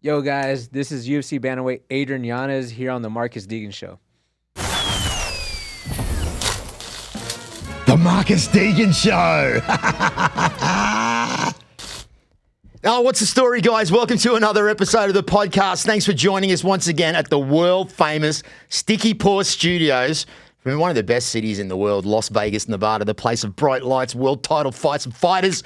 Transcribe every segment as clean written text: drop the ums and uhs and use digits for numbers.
Yo, guys, this is UFC Bantamweight Adrian Yanez here on the Marcus Deegan Show. The Marcus Deegan Show. Oh, what's the story, guys? Welcome to another episode of the podcast. Thanks for joining us once again at the world-famous Sticky Paw Studios from one of the best cities in the world, Las Vegas, Nevada, the place of bright lights, world title fights and fighters.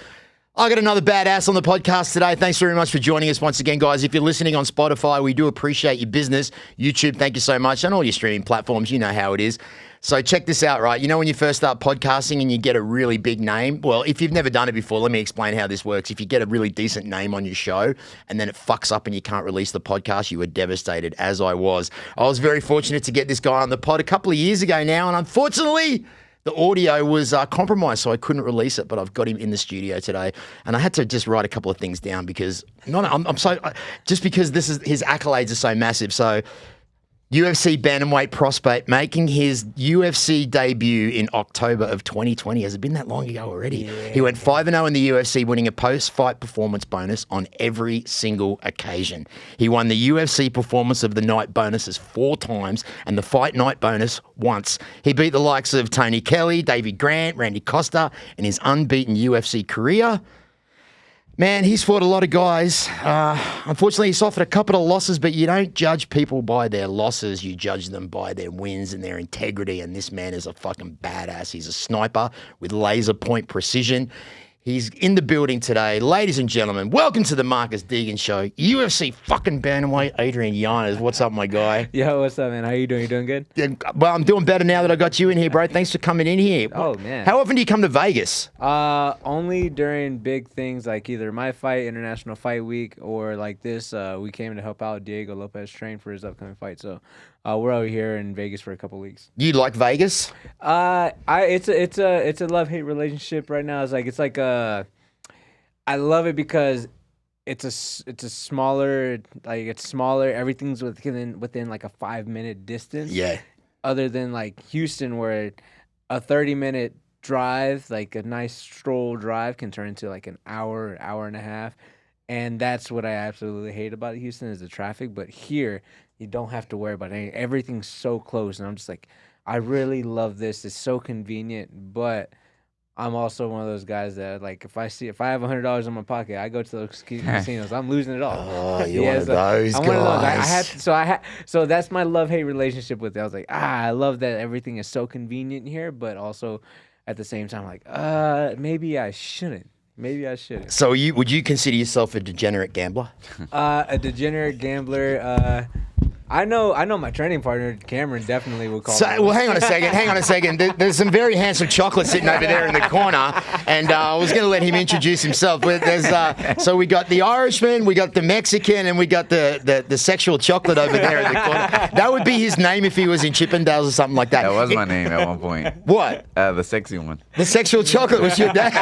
I got another badass on the podcast today. Thanks very much for joining us once again, guys. If you're listening on Spotify, we do appreciate your business. YouTube, thank you so much. And all your streaming platforms, you know how it is. So check this out, right? You know when you first start podcasting and you get a really big name? Well, if you've never done it before, let me explain how this works. If you get a really decent name on your show and then it fucks up and you can't release the podcast, you were devastated, as I was. I was very fortunate to get this guy on the pod a couple of years ago now, and unfortunately, the audio was compromised, so I couldn't release it, but I've got him in the studio today. And I had to just write a couple of things down because just because his accolades are so massive. So UFC Bantamweight prospect making his UFC debut in October of 2020. Has it been that long ago already? Yeah. He went 5-0 in the UFC, winning a post-fight performance bonus on every single occasion. He won the UFC Performance of the Night bonuses 4 times and the Fight Night bonus once. He beat the likes of Tony Kelly, David Grant, Randy Costa in his unbeaten UFC career. Man, he's fought a lot of guys. Unfortunately, he suffered a couple of losses, but you don't judge people by their losses. You judge them by their wins and their integrity, and this man is a fucking badass. He's a sniper with laser point precision. He's in the building today. Ladies and gentlemen, welcome to the Marcus Deegan Show. UFC fucking Bantamweight, Adrian Yanez. What's up, my guy? Yo, what's up, man? How you doing? You doing good? Yeah, well, I'm doing better now that I got you in here, bro. Thanks for coming in here. Oh, man. How often do you come to Vegas? Only during big things like either my fight, International Fight Week, or like this. We came to help out Diego Lopez train for his upcoming fight. So we're over here in Vegas for a couple of weeks. You like Vegas? It's a love-hate relationship right now. It's like I love it because it's a smaller, like it's smaller. Everything's within like a 5-minute distance. Yeah. Other than like Houston, where a 30-minute drive, like a nice stroll drive, can turn into like an hour and a half. And that's what I absolutely hate about Houston is the traffic. But here, you don't have to worry about anything. Everything's so close. And I'm just like, I really love this. It's so convenient. But I'm also one of those guys that, like, if I have $100 in my pocket, I go to those casinos. I'm losing it all. Oh, you're one of those guys. I'm one of those. So that's my love-hate relationship with it. I was like, I love that everything is so convenient here, but also at the same time, like, maybe I shouldn't. Maybe I shouldn't. So would you consider yourself a degenerate gambler? A degenerate gambler. I know my training partner, Cameron, definitely would call me. Well, hang on a second. There's some very handsome chocolate sitting over there in the corner, and I was going to let him introduce himself. But so we got the Irishman, we got the Mexican, and we got the sexual chocolate over there in the corner. That would be his name if he was in Chippendales or something like that. That was my name at one point. What? The sexy one. The sexual chocolate was your name.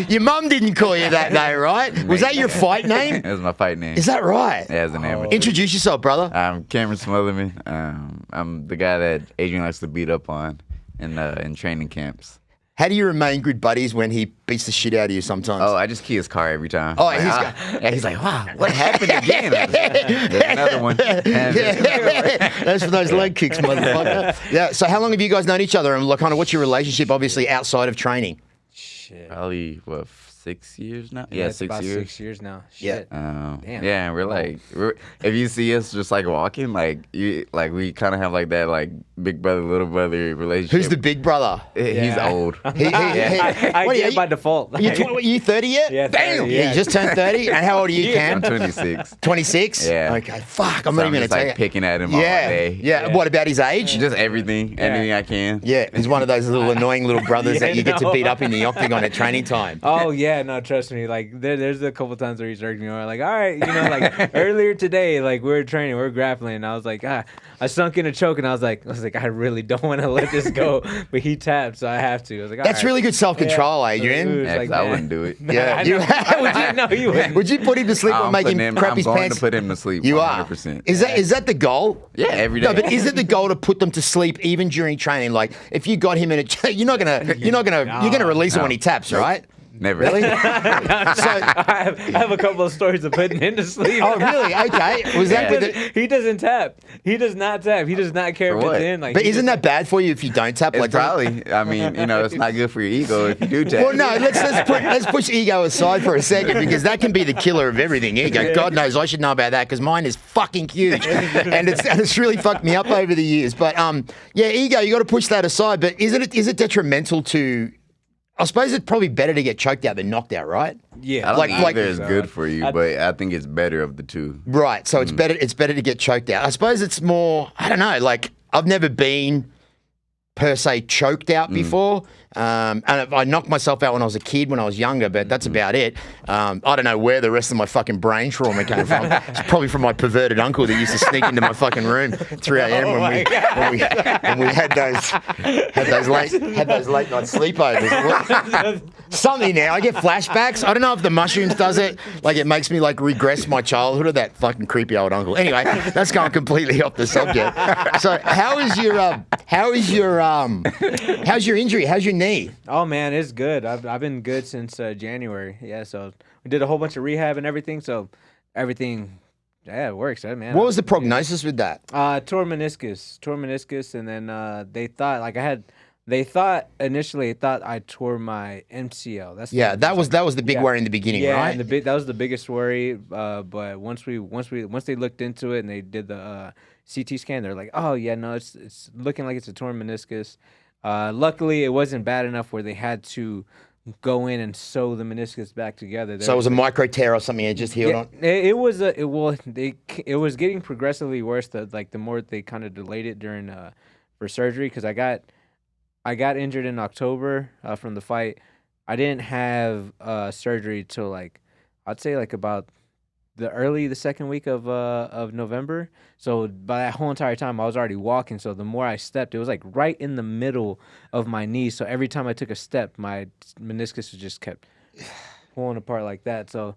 Your mum didn't call you that name, right? Was that your fight name? It was my fight name. Is that right? Yeah, it's the name. Introduce yourself, brother. I'm Cameron Smotherman. I'm the guy that Adrian likes to beat up on in training camps. How do you remain good buddies when he beats the shit out of you sometimes? Oh, I just key his car every time. Oh, he's like, wow, what happened again? There's another one. That's for those leg kicks, motherfucker. Yeah. So how long have you guys known each other, and kind of what's your relationship, obviously, outside of training? Shit. Probably, 6 years now? Yeah, 6 about years. 6 years now. Shit. Damn. Damn. Yeah, and if you see us just like walking, we kind of have like that like big brother, little brother relationship. Who's the big brother? He's old. I get by default. You 30 yet? Yeah, 30, Damn. yeah. You just turned 30? And how old are you, Cam? I'm 26. 26? Yeah. Okay, fuck. I'm So not even going to just tell you. like picking at him all day. Yeah. What about his age? Just everything I can. Yeah, he's one of those little annoying little brothers that you get to beat up in the Octagon at training time. Oh, yeah. No, trust me. Like, there's a couple times where he's irked me. Where like, all right, like earlier today, like we were training, we were grappling, and I was like, I sunk in a choke, and I was like, I really don't want to let this go, but he tapped, so I have to. I was like, that's really good self-control, Adrian. Yeah, like, I wouldn't do it. Yeah, you wouldn't. Would you put him to sleep or make him crap his I'm going pants? to put him to sleep. You 100%. are. Is that the goal? Yeah, every day. No, but is it the goal to put them to sleep even during training? Like, if you got him in you're gonna release him when he taps, right? Never. Really? I have a couple of stories of putting him to sleep. Oh, really? Okay. Was that with it? He doesn't tap. He does not tap. He does not care For if what? it's in. Like, But isn't that bad for you if you don't tap? It's Like, probably. I mean, it's not good for your ego if you do tap. well, no, let's push ego aside for a second because that can be the killer of everything. Ego, God knows I should know about that because mine is fucking huge, and it's really fucked me up over the years. But yeah, ego, you got to push that aside. But is it detrimental to? I suppose it's probably better to get choked out than knocked out, right? Yeah. I don't think like- either is good for you, but I think it's better of the two. Right. So it's better to get choked out. I suppose it's more. I don't know. Like I've never been per se choked out before. And I knocked myself out when I was a kid, when I was younger, but that's about it. I don't know where the rest of my fucking brain trauma came from. It's probably from my perverted uncle that used to sneak into my fucking room 3 a.m. when we had those late night sleepovers. Something now. I get flashbacks. I don't know if the mushrooms does it. Like it makes me like regress my childhood of that fucking creepy old uncle. Anyway, that's going completely off the subject. So how's your injury? How's your knee? Oh man, it's good. I've been good since January. Yeah, so we did a whole bunch of rehab and everything. So everything, yeah, it works, man. What was the prognosis with that? Tore meniscus, and then they thought initially I tore my MCL. That was the big worry in the beginning, yeah, right? and that was the biggest worry. But once they looked into it and they did the CT scan, they're like, oh yeah, no, it's looking like it's a torn meniscus. Luckily, it wasn't bad enough where they had to go in and sew the meniscus back together. So it was a micro tear or something it just healed on? It was getting progressively worse the more they kind of delayed it during for surgery, because I got injured in October from the fight. I didn't have surgery till I'd say about the second week of November. So by that whole entire time, I was already walking. So the more I stepped, it was like right in the middle of my knee. So every time I took a step, my meniscus just kept pulling apart like that. So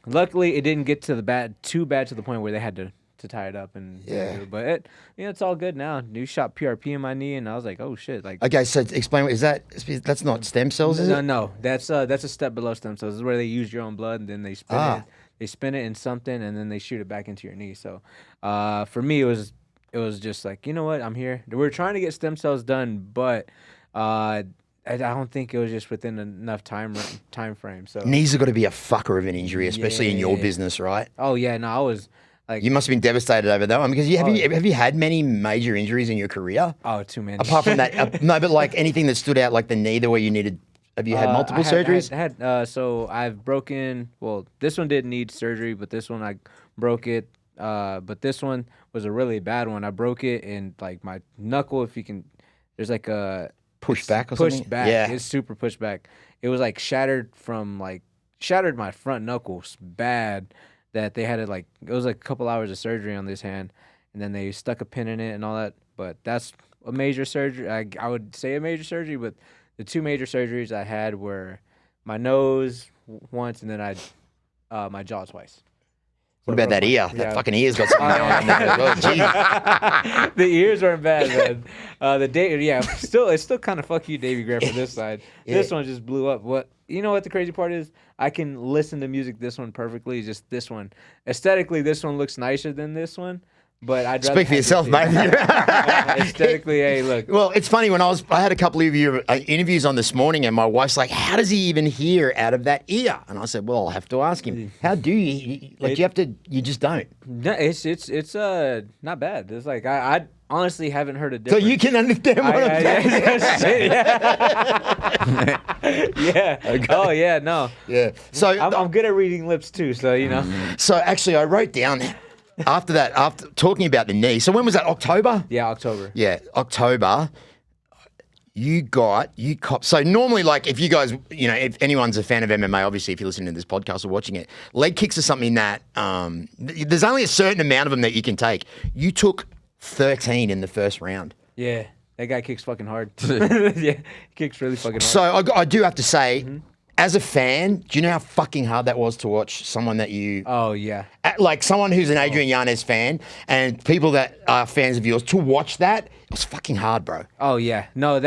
luckily, it didn't get too bad to the point where they had to tie it up and but it's all good now. New shot PRP in my knee, and I was like, oh shit! Like, okay, so explain. That's not stem cells, is it? No, that's a step below stem cells. This is where they use your own blood and then they spin it. They spin it in something and then they shoot it back into your knee. So, for me, it was just like, you know what? I'm here. We're trying to get stem cells done, but I don't think it was just within enough time frame. So Knees are got to be a fucker of an injury, especially in your business, right? Oh yeah, no, I was. Like, you must have been devastated over that one because have you had many major injuries in your career? Oh, too many. Apart from that, no, but like anything that stood out, like the knee, the way you needed. Have you had multiple surgeries? So I've broken. Well, this one didn't need surgery, but this one I broke it. But this one was a really bad one. I broke it in like my knuckle. If you can, there's like a push back or something. Push back. Yeah, it's super push back. It was like shattered my front knuckles bad. That they had it was like a couple hours of surgery on this hand, and then they stuck a pin in it and all that. But that's a major surgery. I would say a major surgery, but the two major surgeries I had were my nose once, and then my jaw twice. What about that ear? That fucking ear's got something going on there as well. Jeez. The ears weren't bad, man. It's still kind of fuck you, Davey Graham, for this side. Yeah. This one just blew up. You know what the crazy part is? I can listen to music this one perfectly. Just this one, aesthetically, this one looks nicer than this one. But I'd rather speak for yourself, mate. Aesthetically, hey, look. Well, it's funny when I had a couple of your interviews on this morning, and my wife's like, "How does he even hear out of that ear?" And I said, "Well, I'll have to ask him. How do you? Like, you have to. You just don't." No, it's not bad. It's like I honestly haven't heard a difference. So you can understand what I'm saying. Yeah. Okay. Oh yeah, no. Yeah. So I'm good at reading lips too. So you know. So actually, I wrote down. After talking about the knee, so when was that? October? Yeah, October. Yeah, October. So normally, like, if you guys, if anyone's a fan of MMA, obviously, if you're listening to this podcast or watching it, leg kicks are something that there's only a certain amount of them that you can take. You took 13 in the first round. Yeah, that guy kicks fucking hard. Yeah, he kicks really fucking hard. So I do have to say, As a fan, do you know how fucking hard that was to watch someone that you Oh yeah. like someone who's an Adrian Yanez fan and people that are fans of yours to watch that? It was fucking hard, bro. Oh yeah. No,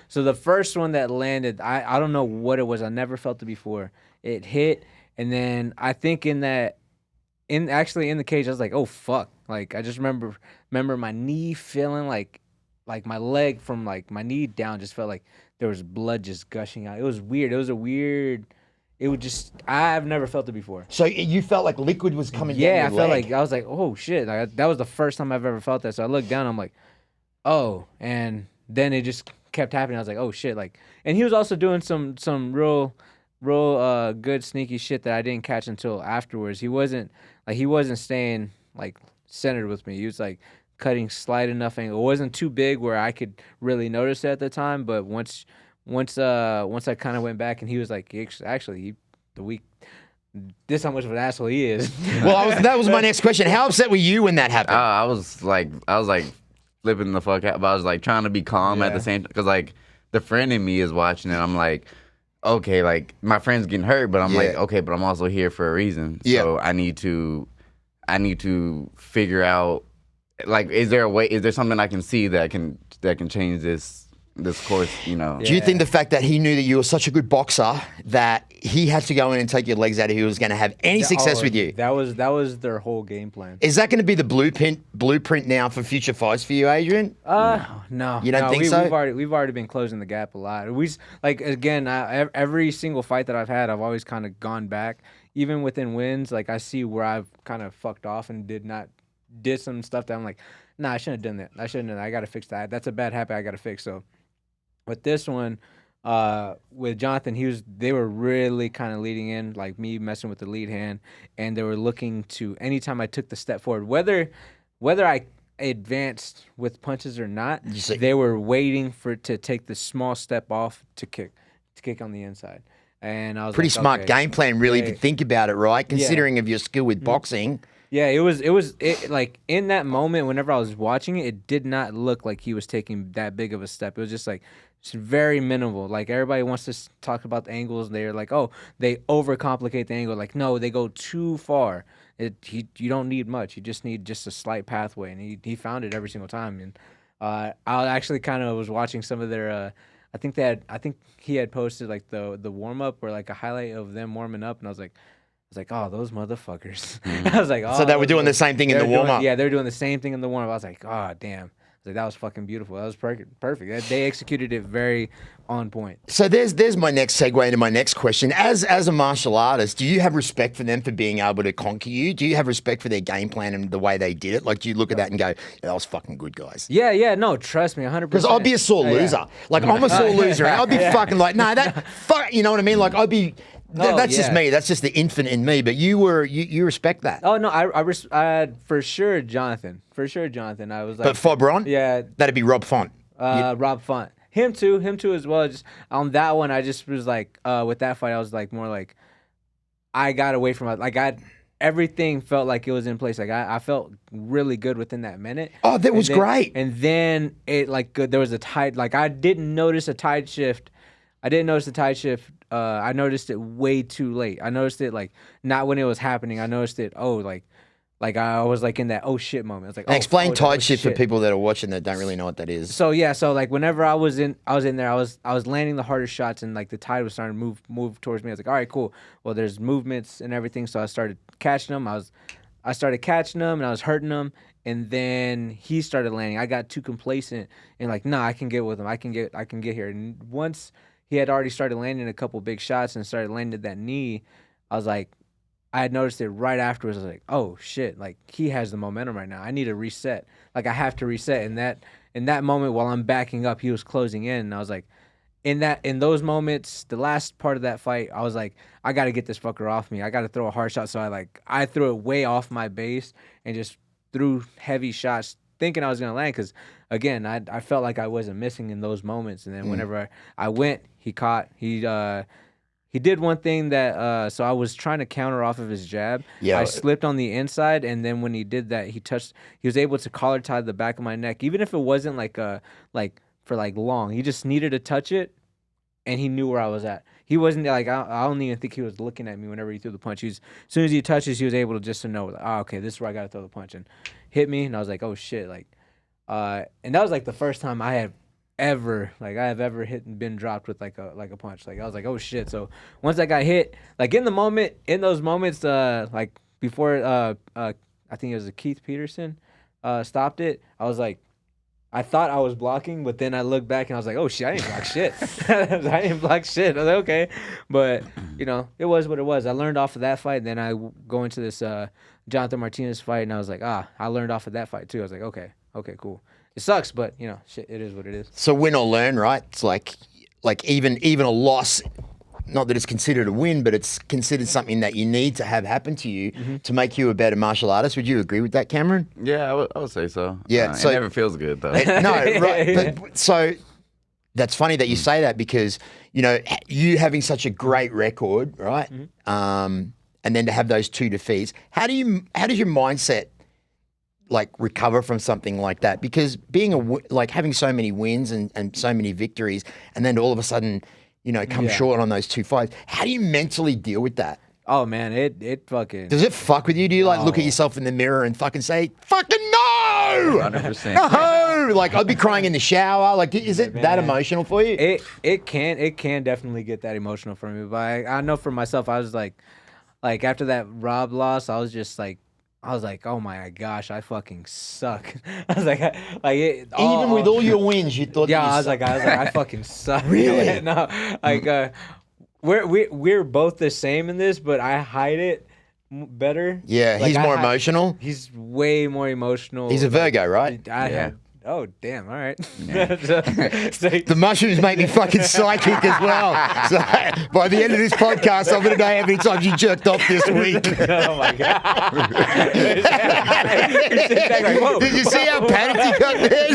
so the first one that landed, I don't know what it was. I never felt it before. It hit, and then I think actually in the cage, I was like, oh fuck. Like I just remember my knee feeling like my leg from like my knee down just felt like there was blood just gushing out. It was weird. I've never felt it before. So you felt like liquid was coming down Yeah, your I felt leg. like I was like, oh shit. Like, that was the first time I've ever felt that. So I looked down, I'm like, oh, and then it just kept happening. I was like, oh shit. Like, and he was also doing some real good sneaky shit that I didn't catch until afterwards. He wasn't staying like centered with me. He was like cutting slight enough angle. It wasn't too big where I could really notice it at the time, but once I kind of went back and he was like, actually, this how much of an asshole he is. Well, that was my next question. How upset were you when that happened? I was like flipping the fuck out, but I was like trying to be calm at the same time, because like the friend in me is watching it. I'm like, okay, like my friend's getting hurt, but I'm like, okay, but I'm also here for a reason. So I need to figure out, like, is there something I can see that can change this course, you know? Do you think the fact that he knew that you were such a good boxer that he had to go in and take your legs out if he was going to have any success with you? That was their whole game plan. Is that going to be the blueprint now for future fights for you, Adrian? No. You don't think so? We've already been closing the gap a lot. Every single fight that I've had, I've always kind of gone back. Even within wins, like I see where I've kind of fucked off and did some stuff that I'm like, nah, I shouldn't have done that. I shouldn't have. I got to fix that. That's a bad habit I got to fix. So with this one, with Jonathan, they were really kind of leading in, like me messing with the lead hand, and they were looking to, anytime I took the step forward, whether I advanced with punches or not, they were waiting to take the small step off to kick on the inside. And I was pretty like, smart okay. game plan, really, if you think about it, right? Considering of your skill with boxing. Yeah, it was like in that moment, whenever I was watching it, it did not look like he was taking that big of a step. It was just like very minimal. Like everybody wants to talk about the angles, and they're like, oh, they overcomplicate the angle. Like no, they go too far. You don't need much. You just need just a slight pathway, and he found it every single time. And I actually kind of was watching some of their. I think he had posted like the warm up or like a highlight of them warming up, and I was like, oh, those motherfuckers. I was like, oh. So they were doing the same thing in the warm up. Yeah, they were doing the same thing in the warm up. I was like, oh, damn. I was like, that was fucking beautiful. That was perfect. They executed it very on point. So there's my next segue into my next question. As a martial artist, do you have respect for them for being able to conquer you? Do you have respect for their game plan and the way they did it? Like, do you look at that and go, yeah, that was fucking good, guys? Yeah, no, trust me, 100%. Because I'd be a sore loser. Like, I'm a sore loser. I'd be fucking like, no, fuck, you know what I mean? Like, I'd be... that's just me. That's just the infant in me. But you respect that. Oh no, I for sure, Jonathan. I was like, but Fobron, yeah, that'd be Rob Font. Rob Font. Him too as well. Just on that one, I just was like, with that fight, I was like more like, I got away from it. Like everything felt like it was in place. Like I felt really good within that minute. Oh, that was great. And then it there was a tide. Like I didn't notice a tide shift. I noticed it way too late. I noticed it like not when it was happening. I noticed it like I was like in that oh shit moment. It's like explain tide shift for people that are watching that don't really know what that is. So like whenever I was in there, I was landing the hardest shots and like the tide was starting to move towards me. I was like, all right, cool. Well, there's movements and everything, so I started catching them. I started catching them and I was hurting them, and then he started landing. I got too complacent and like, nah, I can get with him. I can get here. And once he had already started landing a couple big shots and started landing that knee, I was like, I had noticed it right afterwards. I was like, oh shit, like he has the momentum right now. I need to reset. Like I have to reset. And in that moment while I'm backing up, he was closing in. And I was like, in those moments, the last part of that fight, I was like, I gotta get this fucker off me. I gotta throw a hard shot. So I threw it way off my base and just threw heavy shots thinking I was gonna land, because again, I felt like I wasn't missing in those moments. And then whenever I went, he caught. He did one thing that so I was trying to counter off of his jab. Yeah. I slipped on the inside, and then when he did that, he was able to collar tie the back of my neck, even if it wasn't like for long. He just needed to touch it, and he knew where I was at. he wasn't like I don't even think he was looking at me whenever he threw the punch. As soon as he touches, he was able to just to know like, oh, okay, this is where I gotta throw the punch, and hit me, and I was like, oh shit, like, and that was like the first time I have ever been dropped with like a punch. Like I was like, oh shit. So once I got hit, like in those moments, like before, I think it was Keith Peterson, stopped it. I was like. I thought I was blocking, but then I looked back and I was like, "Oh shit, I didn't block shit. I didn't block shit." I was like, "Okay," but it was what it was. I learned off of that fight. And then I go into this Jonathan Martinez fight, and I was like, I learned off of that fight too. I was like, "Okay, cool." It sucks, but shit, it is what it is. So win or learn, right? It's like even a loss. Not that it's considered a win, but it's considered something that you need to have happen to you to make you a better martial artist. Would you agree with that, Cameron? Yeah, I would say so. Yeah, so it never feels good though. No, right. So that's funny that you say that because you having such a great record, right? And then to have those 2 defeats, how does your mindset like recover from something like that? Because being having so many wins and so many victories, and then all of a sudden. Come short on those 2 fights. How do you mentally deal with that? Oh man, it fucking. Does it fuck with you? Do you look at yourself in the mirror and fucking say, "Fucking no, 100%. no"? Like I'd be crying in the shower. Like, is it that emotional for you? It can definitely get that emotional for me. But I know for myself, I was like after that Rob loss, I was like, oh my gosh, I fucking suck. I was like, even with all your wins, you thought. Yeah, I was like, I fucking suck. Really? No, like, we're both the same in this, but I hide it better. Yeah, like, he's more emotional. He's way more emotional. He's a Virgo, right? Yeah. Oh damn! All right. Yeah. The mushrooms make me fucking psychic as well. So by the end of this podcast, I'm going to know how many times you jerked off this week. Oh my god! Did you see how panicked he got there?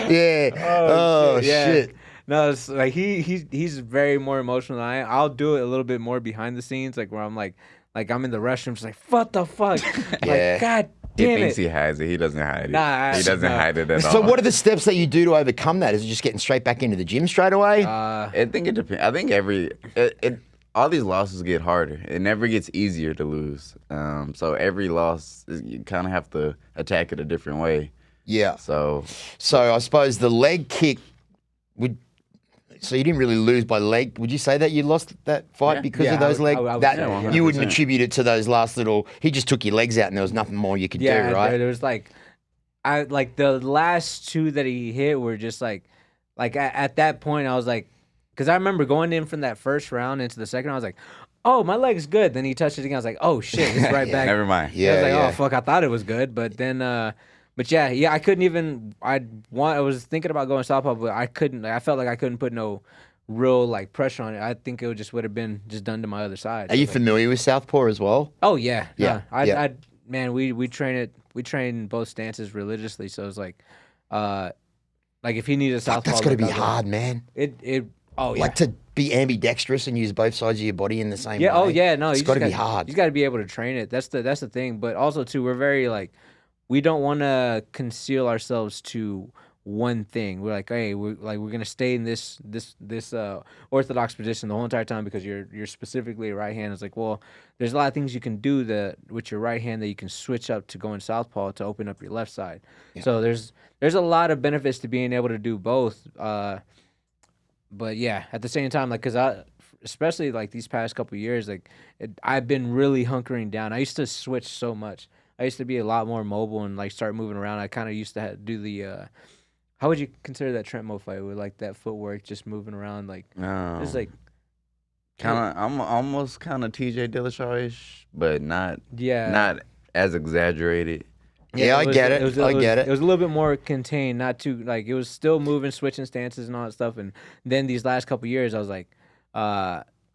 Yeah. Oh shit. Yeah. No, it's like he's very more emotional than I am. I'll do it a little bit more behind the scenes, like where I'm like I'm in the restroom, just like what the fuck, Yeah. like God He damn thinks it. he hides it. He doesn't hide it. Nah, he doesn't hide it at all. So what are the steps that you do to overcome that? Is it just getting straight back into the gym straight away? I think it depends. I think all these losses get harder. It never gets easier to lose. So every loss, you kind of have to attack it a different way. Yeah. So I suppose the leg kick would. So you didn't really lose by leg. Would you say that you lost that fight because of those legs? I You wouldn't attribute it to those last little. He just took your legs out, and there was nothing more you could do, right? There was the last 2 that he hit were just like at that point I was like, because I remember going in from that first round into the second, I was like, oh, my leg's good. Then he touched it again. I was like, oh shit, it's right back. never mind. Yeah, I was like, yeah. oh fuck, I thought it was good, but then. But yeah, I couldn't even. I was thinking about going southpaw, but I couldn't. I felt like I couldn't put no real pressure on it. I think it just would have been just done to my other side. Are you familiar with southpaw as well? Oh yeah, Yeah, yeah. Man, we train it. We train both stances religiously, so it's like if he needs a southpaw, That's got to be hard, man. Oh yeah. Like to be ambidextrous and use both sides of your body in the same way. Yeah. Oh yeah. No, it's got to be hard. You got to be able to train it. That's the thing. But also too, we're very we don't want to conceal ourselves to one thing. We're like, hey, we're gonna stay in this orthodox position the whole entire time because you're specifically a right hand. It's like, well, there's a lot of things you can do with your right hand that you can switch up to going southpaw to open up your left side. Yeah. So there's a lot of benefits to being able to do both. But yeah, at the same time, because especially these past couple of years, I've been really hunkering down. I used to switch so much. I used to be a lot more mobile and start moving around. I kind of used to do the how would you consider that Trent Mo fight with that footwork, just moving around it's kind of I'm almost kind of TJ Dillashaw-ish, but not as exaggerated. Yeah, I get it. I get it. It was a little bit more contained, not too it was still moving, switching stances and all that stuff. And then these last couple of years, I was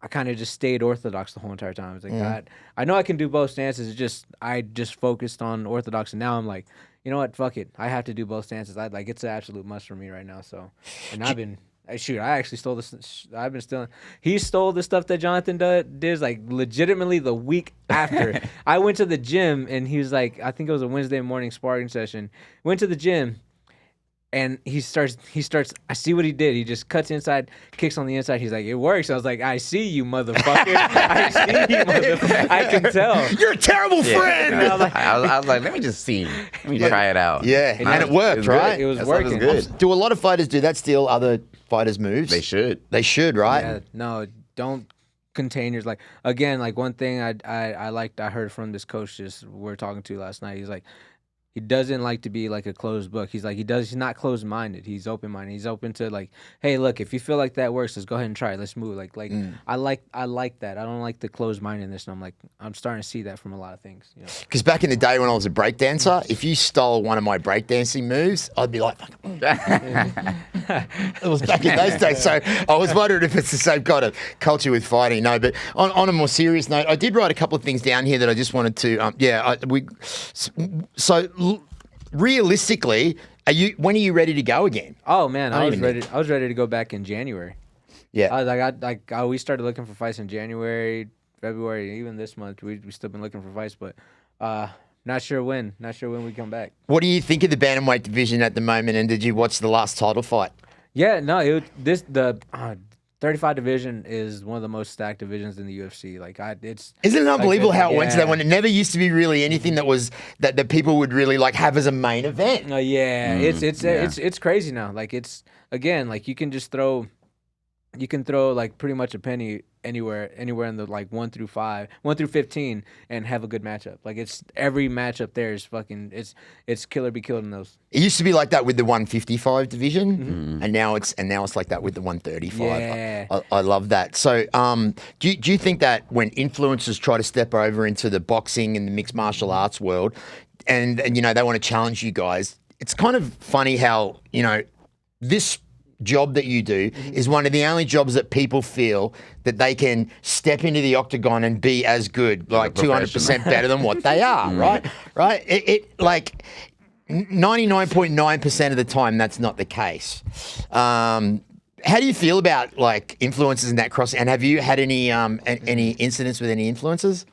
I kind of just stayed orthodox the whole entire time. It's I know I can do both stances. It's just I just focused on orthodox, and now I'm like, you know what? Fuck it. I have to do both stances. It's an absolute must for me right now. So, and I actually stole this. I've been stealing. He stole the stuff that Jonathan did legitimately the week after. I went to the gym and he was I think it was a Wednesday morning sparring session. Went to the gym. And he starts, I see what he did. He just cuts inside, kicks on the inside. He's like, it works. I was like, I see you, motherfucker. I see you, motherfucker. I can tell. You're a terrible friend. I was like, let me just see. Let me try it out. Yeah, and it worked, right? It was That stuff is working. good. Do a lot of fighters do that? Steal other fighters' moves? They should. They should, right? Yeah, no, don't contain yours. Like, again, like one thing I liked, I heard from this coach just we were talking to last night. He's like, he doesn't like to be like a closed book. He's like, he's not closed minded. He's open minded. He's open to like, hey, look, if you feel like that works, let's go ahead and try it. Let's move. Like I like that. I don't like the closed mindedness. And I'm starting to see that from a lot of things. You know? Because back in the day when I was a breakdancer, if you stole one of my breakdancing moves, I'd be like, it was back in those days. So I was wondering if it's the same kind of culture with fighting. No, but on a more serious note, I did write a couple of things down here that I just wanted to, realistically, when are you ready to go again? Oh man, I was even ready. I was ready to go back in January. Yeah. I was like, we started looking for fights in January, February, even this month. We still been looking for fights, but not sure when. Not sure when we come back. What do you think of the bantamweight division at the moment? And did you watch the last title fight? Yeah, no, the 35 division is one of the most stacked divisions in the UFC. Like Isn't it unbelievable how it went to that yeah. one? It never used to be really anything that was that people would really like have as a main event. Yeah, it's crazy now. Like it's again, like you can throw like pretty much a penny anywhere in the like 1 through 15 and have a good matchup. Like it's every matchup there is fucking it's killer be killed in those. It used to be like that with the 155 division, and now it's like that with the 135. Yeah. I love that. So, do you think that when influencers try to step over into the boxing and the mixed martial arts world, and you know they want to challenge you guys, it's kind of funny how this job that you do is one of the only jobs that people feel that they can step into the octagon and be as good, like 200% better than what they are, right? Right? It like 99.9% of the time that's not the case. How do you feel about like influences in that cross? And have you had any incidents with any influencers?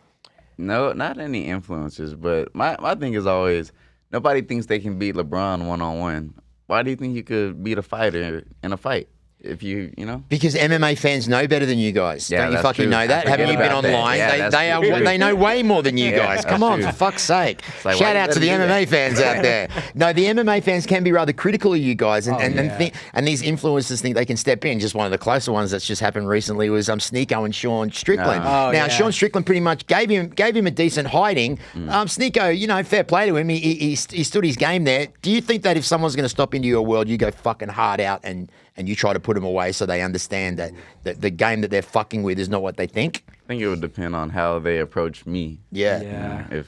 No, not any influences, but my thing is always nobody thinks they can beat LeBron one-on-one. Why do you think you could beat a fighter in a fight? If you know? Because MMA fans know better than you guys. Yeah, Don't you that's fucking true. know that? Haven't you been about that. online? Yeah, they know way more than you guys. Come on, true. for fuck's sake. like, Shout why out you to the gotta do MMA fans out there. No, the MMA fans can be rather critical of you guys, and these influencers think they can step in. Just one of the closer ones that's just happened recently was Sneeko and Sean Strickland. Now, Sean Strickland pretty much gave him a decent hiding. Sneeko, fair play to him. He stood his game there. Do you think that if someone's going to stop into your world, you go fucking hard out and you try to put them away so they understand that the game that they're fucking with is not what they think? I think it would depend on how they approach me. Yeah. Yeah.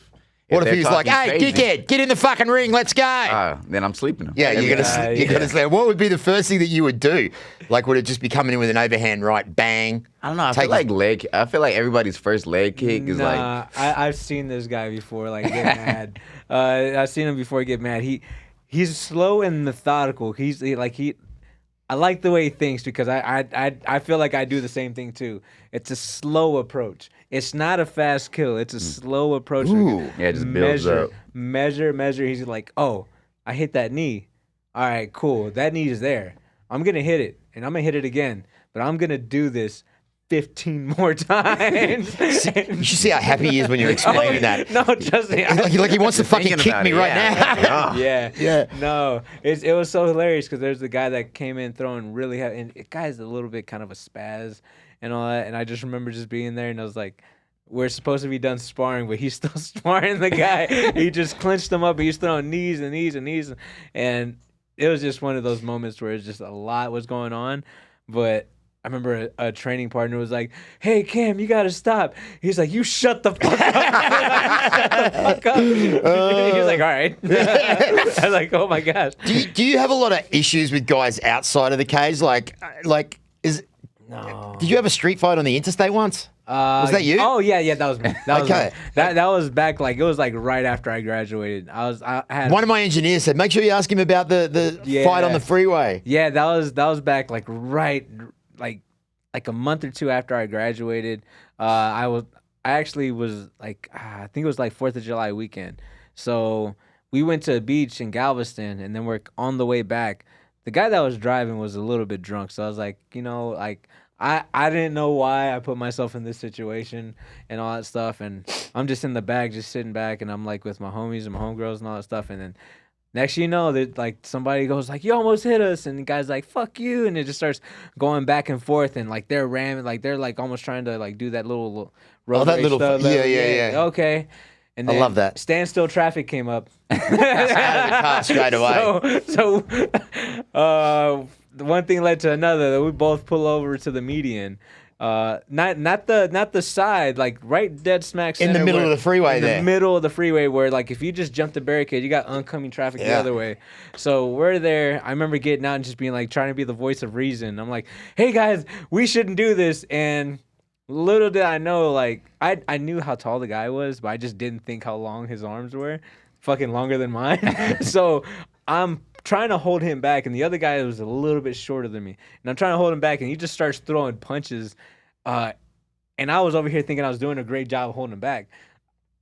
What if they're he's like, talking hey, crazy, dickhead, get in the fucking ring, let's go. then I'm sleeping. Yeah, you're gonna sleep. What would be the first thing that you would do? Like, would it just be coming in with an overhand right, bang? I don't know. I feel like everybody's first leg kick is like. I've seen this guy before, like get mad. I've seen him before get mad. He's slow and methodical. I like the way he thinks because I feel like I do the same thing too. It's a slow approach. It's not a fast kill. It's a slow approach. Ooh. Yeah, it just builds up. Measure. He's like, oh, I hit that knee. All right, cool. That knee is there. I'm going to hit it, and I'm going to hit it again. But I'm going to do this 15 more times. You should see how happy he is when you're explaining that. No, just like he wants to fucking kick me right now. Yeah. No, it was so hilarious because there's the guy that came in throwing really heavy, and the guy's a little bit kind of a spaz and all that. And I just remember just being there, and I was like, we're supposed to be done sparring, but he's still sparring the guy. He just clinched him up, and he's throwing knees and knees and knees. And it was just one of those moments where it's just a lot was going on. But I remember a training partner was like, hey, Cam, you got to stop. He's like, you shut the fuck up. Shut the fuck up. He's like, all right. I was like, oh, my gosh. Do you have a lot of issues with guys outside of the cage? No. Did you have a street fight on the interstate once? Was that you? Oh yeah, that was me. That was Okay. me. That was back it was like right after I graduated. I had One of my engineers said, make sure you ask him about the fight on the freeway. Yeah, that was back like a month or two after I graduated. I actually was like I think it was like 4th of July weekend. So we went to a beach in Galveston, and then we're on the way back. The guy that was driving was a little bit drunk, so I was like, like I didn't know why I put myself in this situation and all that stuff, and I'm just in the back, just sitting back, and I'm like with my homies and my homegirls and all that stuff, and then next thing you know, that like somebody goes like, "You almost hit us," and the guy's like, "Fuck you," and it just starts going back and forth, and like they're ramming, like they're like almost trying to like do that little road that rage little stuff. yeah. Okay. And I then love that. standstill traffic came up. Out of the car straight away. So one thing led to another. We both pull over to the median. Not the side, like right dead smack center. In the middle of the freeway in the middle of the freeway where like if you just jump the barricade, you got oncoming traffic the other way. So we're there. I remember getting out and just being like trying to be the voice of reason. I'm like, hey guys, we shouldn't do this. And little did I know, like, I knew how tall the guy was, but I just didn't think how long his arms were. Fucking longer than mine. So I'm trying to hold him back, and the other guy was a little bit shorter than me. And I'm trying to hold him back, and he just starts throwing punches. And I was over here thinking I was doing a great job of holding him back.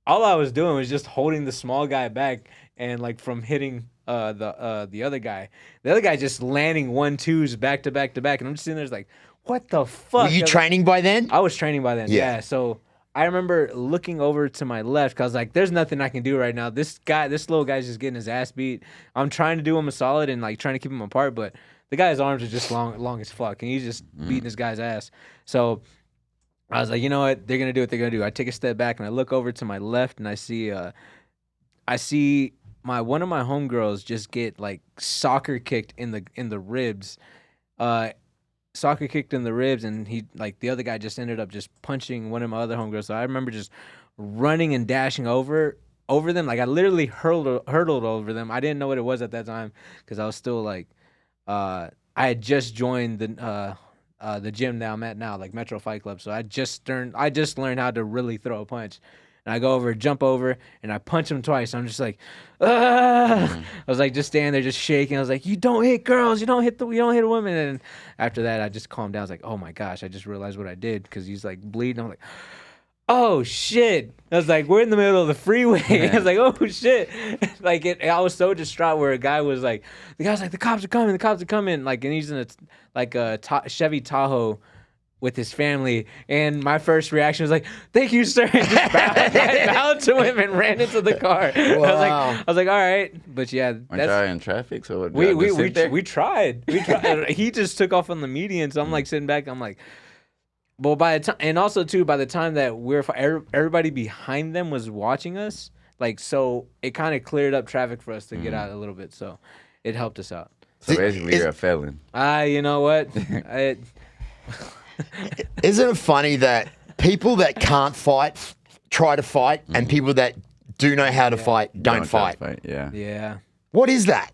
All I was doing was just holding the small guy back and, like, from hitting the other guy. The other guy just landing 1-2s back to back to back. And I'm just sitting there like, what the fuck? Were you training by then? I was training by then, yeah. So I remember looking over to my left because I was like, there's nothing I can do right now. This little guy's just getting his ass beat. I'm trying to do him a solid and like trying to keep him apart, but the guy's arms are just long as fuck, and he's just beating this guy's ass. So I was like, you know what? They're going to do what they're going to do. I take a step back, and I look over to my left, and I see one of my homegirls just get like soccer kicked in the ribs. Soccer kicked in the ribs, and he like the other guy just ended up just punching one of my other homegirls. So I remember just running and dashing over them. Like I literally hurtled over them. I didn't know what it was at that time because I was still like I had just joined the gym that I'm at now, like Metro Fight Club. So I just learned how to really throw a punch. And I go over, jump over, and I punch him twice. I'm just like, ah! I was like, just standing there, just shaking. I was like, you don't hit girls, you don't hit women. And after that, I just calmed down. I was like, oh my gosh, I just realized what I did because he's like bleeding. I'm like, oh shit! I was like, we're in the middle of the freeway. I was like, oh shit! Like I was so distraught where a guy was like, the guy's like, the cops are coming, like, and he's in a Chevy Tahoe with his family, and my first reaction was like, "Thank you, sir." And just bowed to him and ran into the car. Wow. I was like, all right, but yeah, Weren't y'all in traffic? So what, we tried. He just took off on the median, so I'm like sitting back. I'm like, well, by the time, and also too, by the time that everybody behind them was watching us, like, so it kind of cleared up traffic for us to get out a little bit, so it helped us out. So basically, you're a felon. You know what? Isn't it funny that people that can't fight try to fight, and people that do know how to fight don't fight? Yeah. What is that?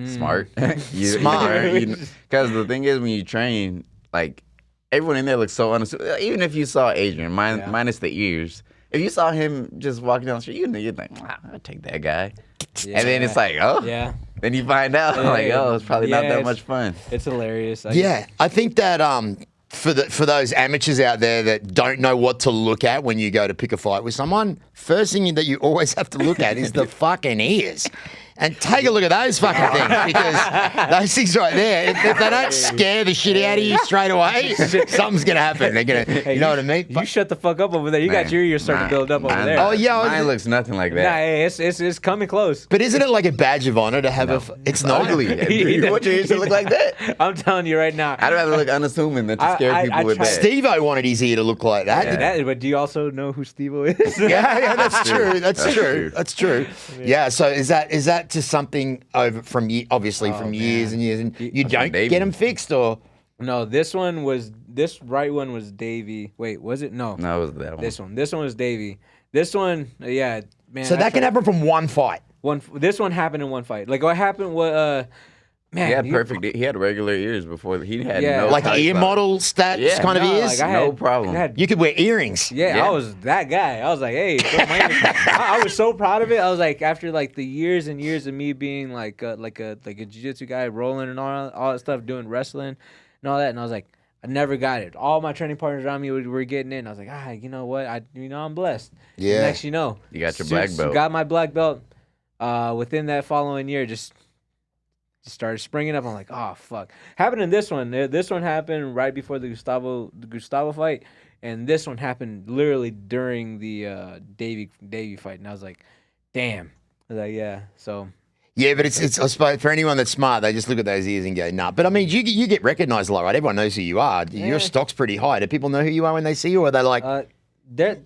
Smart. Smart. Because the thing is, when you train, like, everyone in there looks so unassuming. Even if you saw Adrian, minus the ears, if you saw him just walking down the street, you'd think, I'll take that guy. Yeah. And then it's like, oh. Yeah. Then you find out, like, oh, it's probably not that much fun. It's hilarious. I think that for those amateurs out there that don't know what to look at when you go to pick a fight with someone, first thing that you always have to look at is the fucking ears. And take a look at those fucking things, because those things right there, if they don't scare the shit out of you straight away, something's going to happen. They're going to, you know what I mean? You shut the fuck up over there. You got your ears starting to build up over there. Oh, yeah. Mine looks nothing like that. Nah, it's coming close. But isn't it like a badge of honor to have it's not ugly. You want your ears to look like that? I'm telling you right now. I'd rather look unnassuming than to scare people with that. Steve-O wanted his ear to look like that. But do you also know who Steve-O is? yeah, that's true. That's true. Yeah, so is that just something over from obviously from years and years, and you don't get them fixed, or no? This right one was Davey. Wait, was it? No, it was that one. This one was Davey. This one, yeah, man. So that can happen from one fight. This one happened in one fight. Like what happened was man, he had regular ears before. He had no like ear model stats kind of ears. Like no problem. You could wear earrings. Yeah, I was that guy. I was like, hey, I was so proud of it. I was like, after like the years and years of me being like a jiu-jitsu guy, rolling and all that stuff, doing wrestling and all that, and I was like, I never got it. All my training partners around me were getting it, and I was like, you know what? I'm blessed. Yeah. And next, you know, you got your black belt. Got my black belt. within that following year, just started springing up. I'm like, oh fuck. Happened in this one. This one happened right before the Gustavo fight, and this one happened literally during the Davey fight. And I was like, damn. I was like, yeah. So. Yeah, but it's I suppose for anyone that's smart, they just look at those ears and go, nah. But I mean, you get recognised a lot, right? Everyone knows who you are. Your stock's pretty high. Do people know who you are when they see you, or are they like?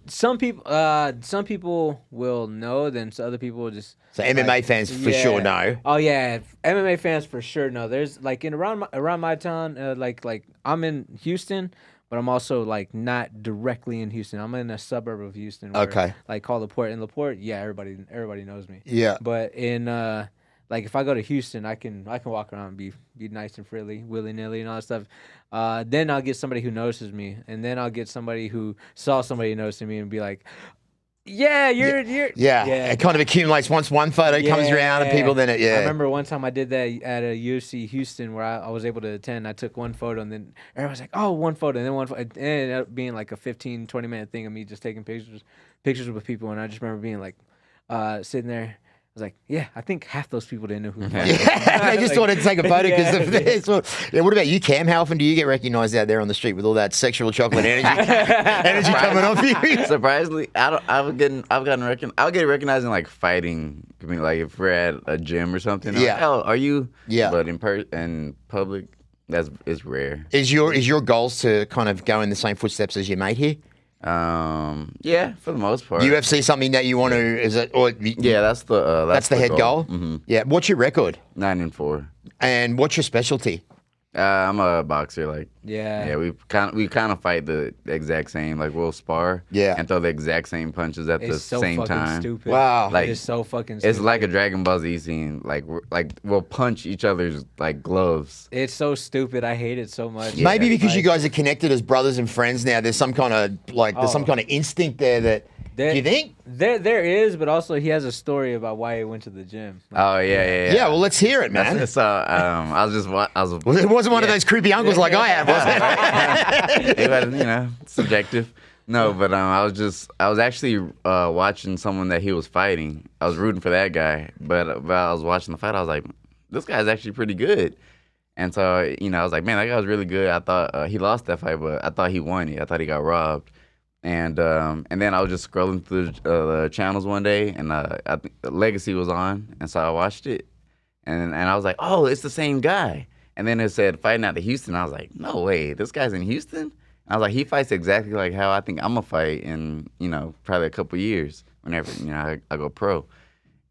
Some people will know. Then other people will just. So MMA fans for sure know. Oh yeah, MMA fans for sure know. There's like around my town, like I'm in Houston, but I'm also like not directly in Houston. I'm in a suburb of Houston. Where, like called LaPorte. In LaPorte, yeah, everybody knows me. Yeah. But in like if I go to Houston, I can walk around and be nice and freely, willy nilly and all that stuff. Then I'll get somebody who notices me, and then I'll get somebody who saw somebody noticing me and be like, "Yeah, you're." Yeah. It kind of accumulates once one photo comes around, and people then I remember one time I did that at a UFC Houston where I was able to attend. I took one photo, and then everyone's like, "Oh, one photo," and then one photo. It ended up being like a 15, 20-minute thing of me just taking pictures with people, and I just remember being like, sitting there. I was like, yeah, I think half those people didn't know who. They just wanted to take a photo because of this. What about you, Cam? How often do you get recognised out there on the street with all that sexual chocolate energy coming off you? Surprisingly, I'll get recognized in like fighting. I mean, like if we're at a gym or something. Like, oh, are you? Yeah. But in public, it's rare. Is your goals to kind of go in the same footsteps as your mate here? Yeah, for the most part. UFC something that you want to? Is it? Or yeah, that's the head goal. Mm-hmm. Yeah. What's your record? 9-4. And what's your specialty? I'm a boxer. Yeah, we kind of fight the exact same. Like we'll spar, and throw the exact same punches at the same time. Stupid. Wow, like it's so fucking stupid. It's like a Dragon Ball Z scene. Like we'll punch each other's like gloves. It's so stupid. I hate it so much. Maybe because you guys are connected as brothers and friends now. There's some kind of some kind of instinct there that. Do you think? There is, but also he has a story about why he went to the gym. Yeah. Yeah, well, let's hear it, man. So I was. Well, it wasn't one of those creepy uncles like I have, was it? It was, subjective. No, but I was actually watching someone that he was fighting. I was rooting for that guy, but I was watching the fight. I was like, this guy's actually pretty good. And so, I was like, man, that guy was really good. I thought he lost that fight, but I thought he won it. I thought he got robbed. And then I was just scrolling through the channels one day, and I think Legacy was on, and so I watched it, and I was like, oh, it's the same guy. And then it said fighting out of Houston. I was like, no way, this guy's in Houston? And I was like, he fights exactly like how I think I'm gonna fight in probably a couple years whenever I go pro.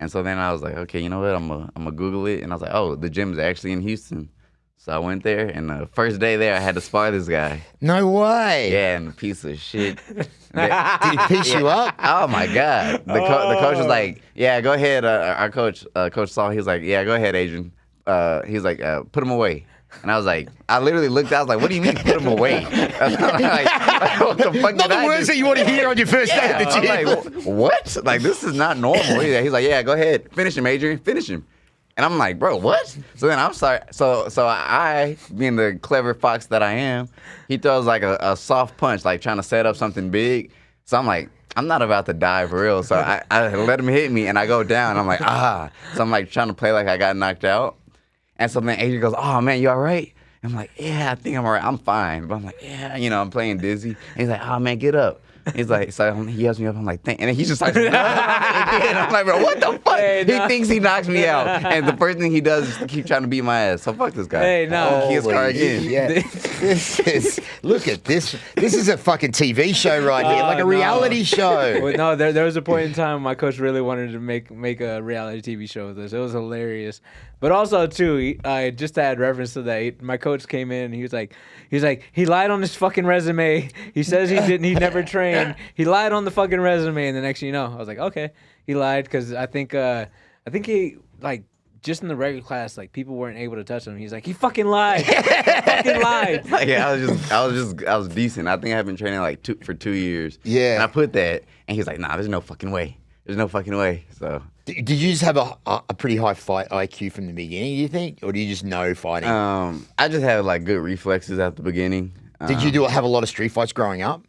And so then I was like, okay, you know what? I'm gonna Google it, and I was like, oh, the gym's actually in Houston. So I went there, and the first day there, I had to spar this guy. No way. Yeah, and piece of shit. Did he piss you up? Oh, my God. The coach was like, yeah, go ahead. Our coach, Coach Saul, he was like, yeah, go ahead, Adrian. He was like, put him away. And I was like, I literally looked out, I was like, what do you mean put him away? like, what the fuck not the words that you want to hear on your first day at the gym. I'm like, what? Like, this is not normal. He's like, yeah, go ahead. Finish him, Adrian. Finish him. And I'm like, bro, what? So then I'm sorry. So I, being the clever fox that I am, he throws like a soft punch, like trying to set up something big. So I'm like, I'm not about to die for real. So I let him hit me, and I go down. I'm like, ah. So I'm like trying to play like I got knocked out. And so then Adrian goes, oh, man, you all right? I'm like, yeah, I think I'm all right. I'm fine. But I'm like, yeah, I'm playing dizzy. And he's like, oh, man, get up. He's like, so he helps me up. I'm like, thank. And then he just starts. And I'm like, bro, what the fuck? He thinks he knocks me out, and the first thing he does is keep trying to beat my ass. So fuck this guy. Hey, no. His car again. Yeah. Look at this. This is a fucking TV show right here, like a reality show. Well, no, there was a point in time my coach really wanted to make a reality TV show with us. It was hilarious. But also too, just to add reference to that, my coach came in and he was like, he lied on his fucking resume. He says he never trained. He lied on the fucking resume, and the next thing you know, I was like, okay, he lied because I think he like just in the regular class, like people weren't able to touch him. He's like, he fucking lied. He fucking lied. Like, yeah, I was decent. I think I have been training like for 2 years. Yeah. And I put that, and he's like, nah, there's no fucking way. There's no fucking way. So. Did you just have a pretty high fight IQ from the beginning, do you think? Or do you just know fighting? I just had like good reflexes at the beginning. Did you have a lot of street fights growing up?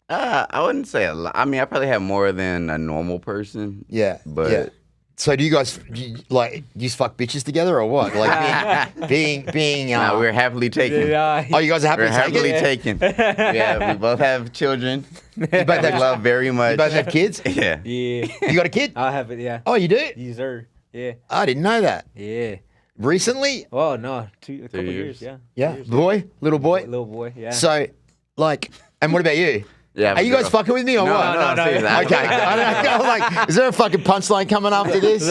I wouldn't say a lot. I mean, I probably had more than a normal person. Yeah. But So do you guys do you just fuck bitches together or what? Like being Nah, we're happily taken. oh, you guys are We're happily taken? taken. Yeah, we both have children. You both We have love very much. You both have kids? Yeah. Yeah. You got a kid? I have it, yeah. Oh, you do? Yes, sir. Yeah. I didn't know that. Yeah. Recently? Oh, no. A couple years. years, yeah. Yeah. Years. Boy? Little boy? Little boy, yeah. So, like, and what about you? Yeah. Are you guys fucking with me or No, what? no. Okay. I'm like, is there a fucking punchline coming after this?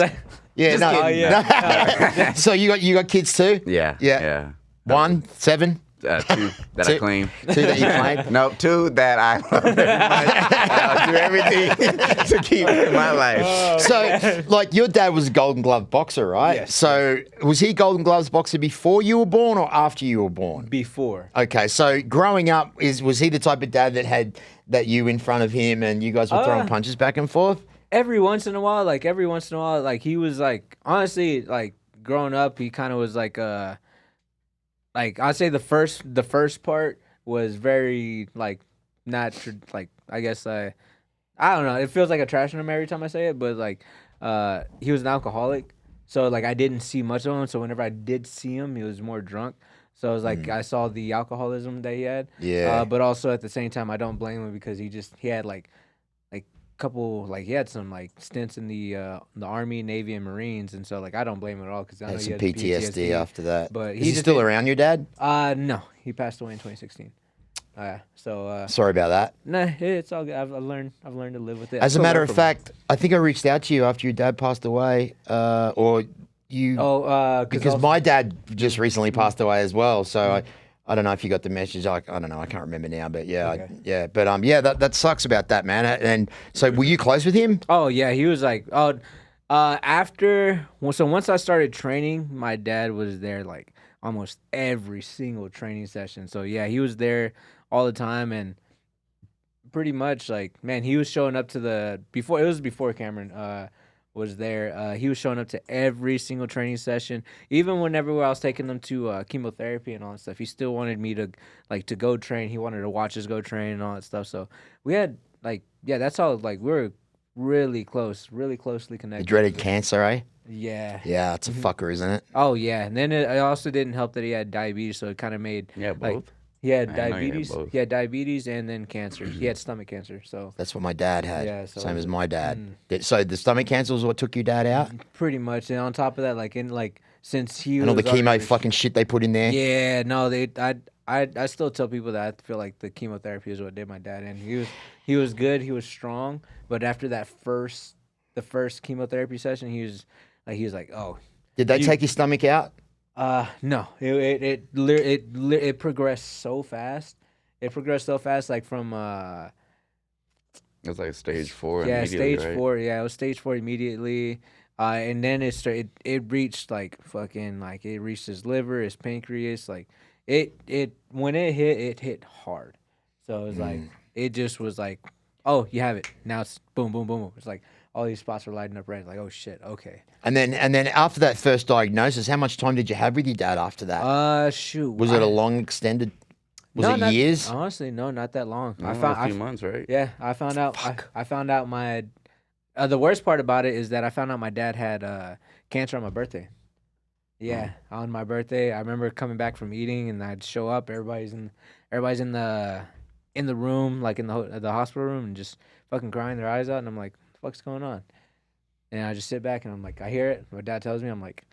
Yeah, Just no. kidding. Yeah. So you got kids too? Yeah. Yeah. Yeah. 1, 7? 2 that Two. I claim. 2 that you claim? No, 2 that I love very much. I'll do everything to keep in my life. So, like, your dad was a Golden Glove boxer, right? Yes. So, was he Golden Gloves boxer before you were born or after you were born? Before. Okay, so growing up, was he the type of dad that had that you in front of him and you guys were throwing punches back and forth? Every once in a while, like he was like, honestly, like growing up, he kind of was like I'd say the first part was very like like I guess I don't know, it feels like a trash term every time I say it, but like he was an alcoholic, so like I didn't see much of him, so whenever I did see him, he was more drunk. So it was like I saw the alcoholism that he had. Yeah. But also at the same time, I don't blame him because he had like couple, like he had some like stints in the Army, Navy, and Marines, and so like I don't blame him at all because I know Had he some had PTSD after that. But Is he just still around, your dad? No, he passed away in 2016. Sorry about that. Nah, it's all good. I've learned to live with it. As a matter of fact, I think I reached out to you after your dad passed away, or you. Because my dad just recently passed away as well, so I don't know if you got the message. I don't know. I can't remember now, but yeah, Okay. But that sucks about that, man. And so, were you close with him? Oh yeah, he was like, so once I started training, my dad was there like almost every single training session. So yeah, he was there all the time, and pretty much like, man, he was showing up to before Cameron was there. He was showing up to every single training session, even whenever I was taking them to chemotherapy and all that stuff. He still wanted me to go train. He wanted to watch us go train and all that stuff. So we had that's all. Like we were really closely The connected. dreaded cancer, eh? Yeah. Yeah, it's a fucker, isn't it? Oh yeah, and then it also didn't help that he had diabetes, so it kind of made Yeah, like, both. he had I didn't know you had diabetes. both. He had diabetes and then cancer. He had stomach cancer. So That's what my dad had. Yeah, so Same as my dad. Mm. So the stomach cancer was what took your dad out, pretty much, and on top of that, since he and all the was chemo already- fucking shit they put in there. Yeah, no, I still tell people that I feel like the chemotherapy is what did my dad in. He was good, he was strong, but after the first chemotherapy session, he was like, oh. Did they take his stomach out? No, it progressed so fast. It progressed so fast, like from It was like stage 4. yeah, immediately, stage right? 4. Yeah, it was stage 4 immediately. And then it reached like fucking like it reached his liver, his pancreas, like when it hit hard. So it was like it just was like, oh, you have it. Now it's boom, boom, boom, boom. It's like all these spots were lighting up red. Like, oh shit, okay. And then after that first diagnosis, how much time did you have with your dad after that? Shoot. Was it a long extended? Was it years? Honestly, no, not that long. No, a few months, right? Yeah, I found out. I found out my. The worst part about it is that I found out my dad had cancer on my birthday. Yeah, on my birthday, I remember coming back from eating, and I'd show up. Everybody's in the room, like in the hospital room, and just fucking crying their eyes out. And I'm like, "What the fuck's going on?" And I just sit back, and I'm like, I hear it. My dad tells me, I'm like,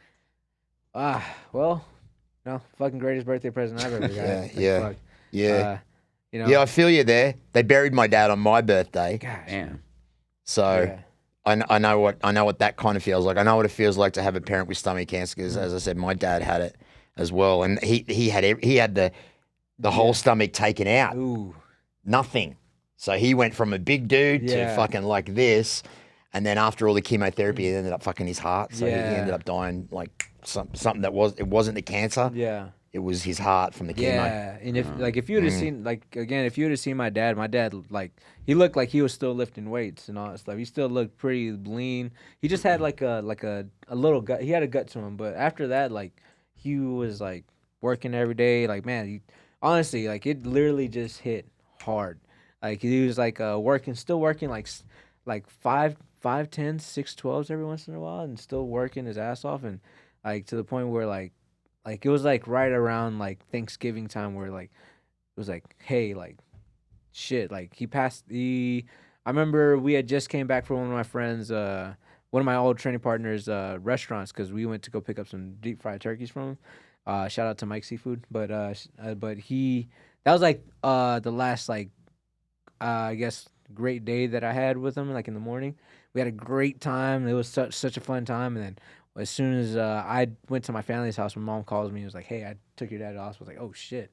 well, no, fucking greatest birthday present I've ever got. Like, yeah. fuck. Yeah. You know. Yeah, I feel you there. They buried my dad on my birthday, Gosh. Damn. so Yeah. I know what that kind of feels like. I know what it feels like to have a parent with stomach cancer. Because as I said, my dad had it as well, and he had the whole stomach taken out. Ooh. Nothing. So he went from a big dude to Yeah. fucking like this, and then after all the chemotherapy, it ended up fucking his heart. So he Yeah. ended up dying like something that wasn't the cancer. Yeah. It was his heart from the chemo. Yeah, and if you would have seen if you would have seen my dad like he looked like he was still lifting weights and all that stuff. He still looked pretty lean. He just had like a little gut. He had a gut to him, but after that, like he was like working every day. Like man, honestly, like it literally just hit hard. Like he was like still working like 5'10", 6'12" every once in a while, and still working his ass off, and like to the point where like it was like right around like Thanksgiving time where like it was like, hey, like shit, like he passed the. I remember we had just came back from one of my friends, one of my old training partners' restaurants because we went to go pick up some deep fried turkeys from him. Shout out to Mike Seafood, but he that was like the last like I guess great day that I had with him, like in the morning. We had a great time. It was such a fun time, and then as soon as I went to my family's house, my mom calls me and was like, "Hey, I took your dad to the hospital." I was like, "Oh shit!"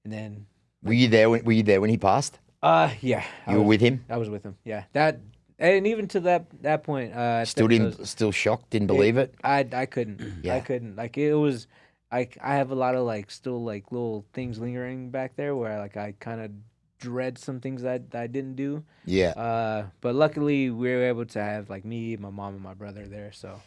And then Were you there? Were you there when he passed? yeah, You were with him. I was with him. Yeah, that and even to that point, Still shocked, didn't believe it. I couldn't. Yeah. I couldn't. Like it was. I have a lot of like still like little things lingering back there where I kind of dread some things that I didn't do. Yeah. But luckily we were able to have like me, my mom, and my brother there. So,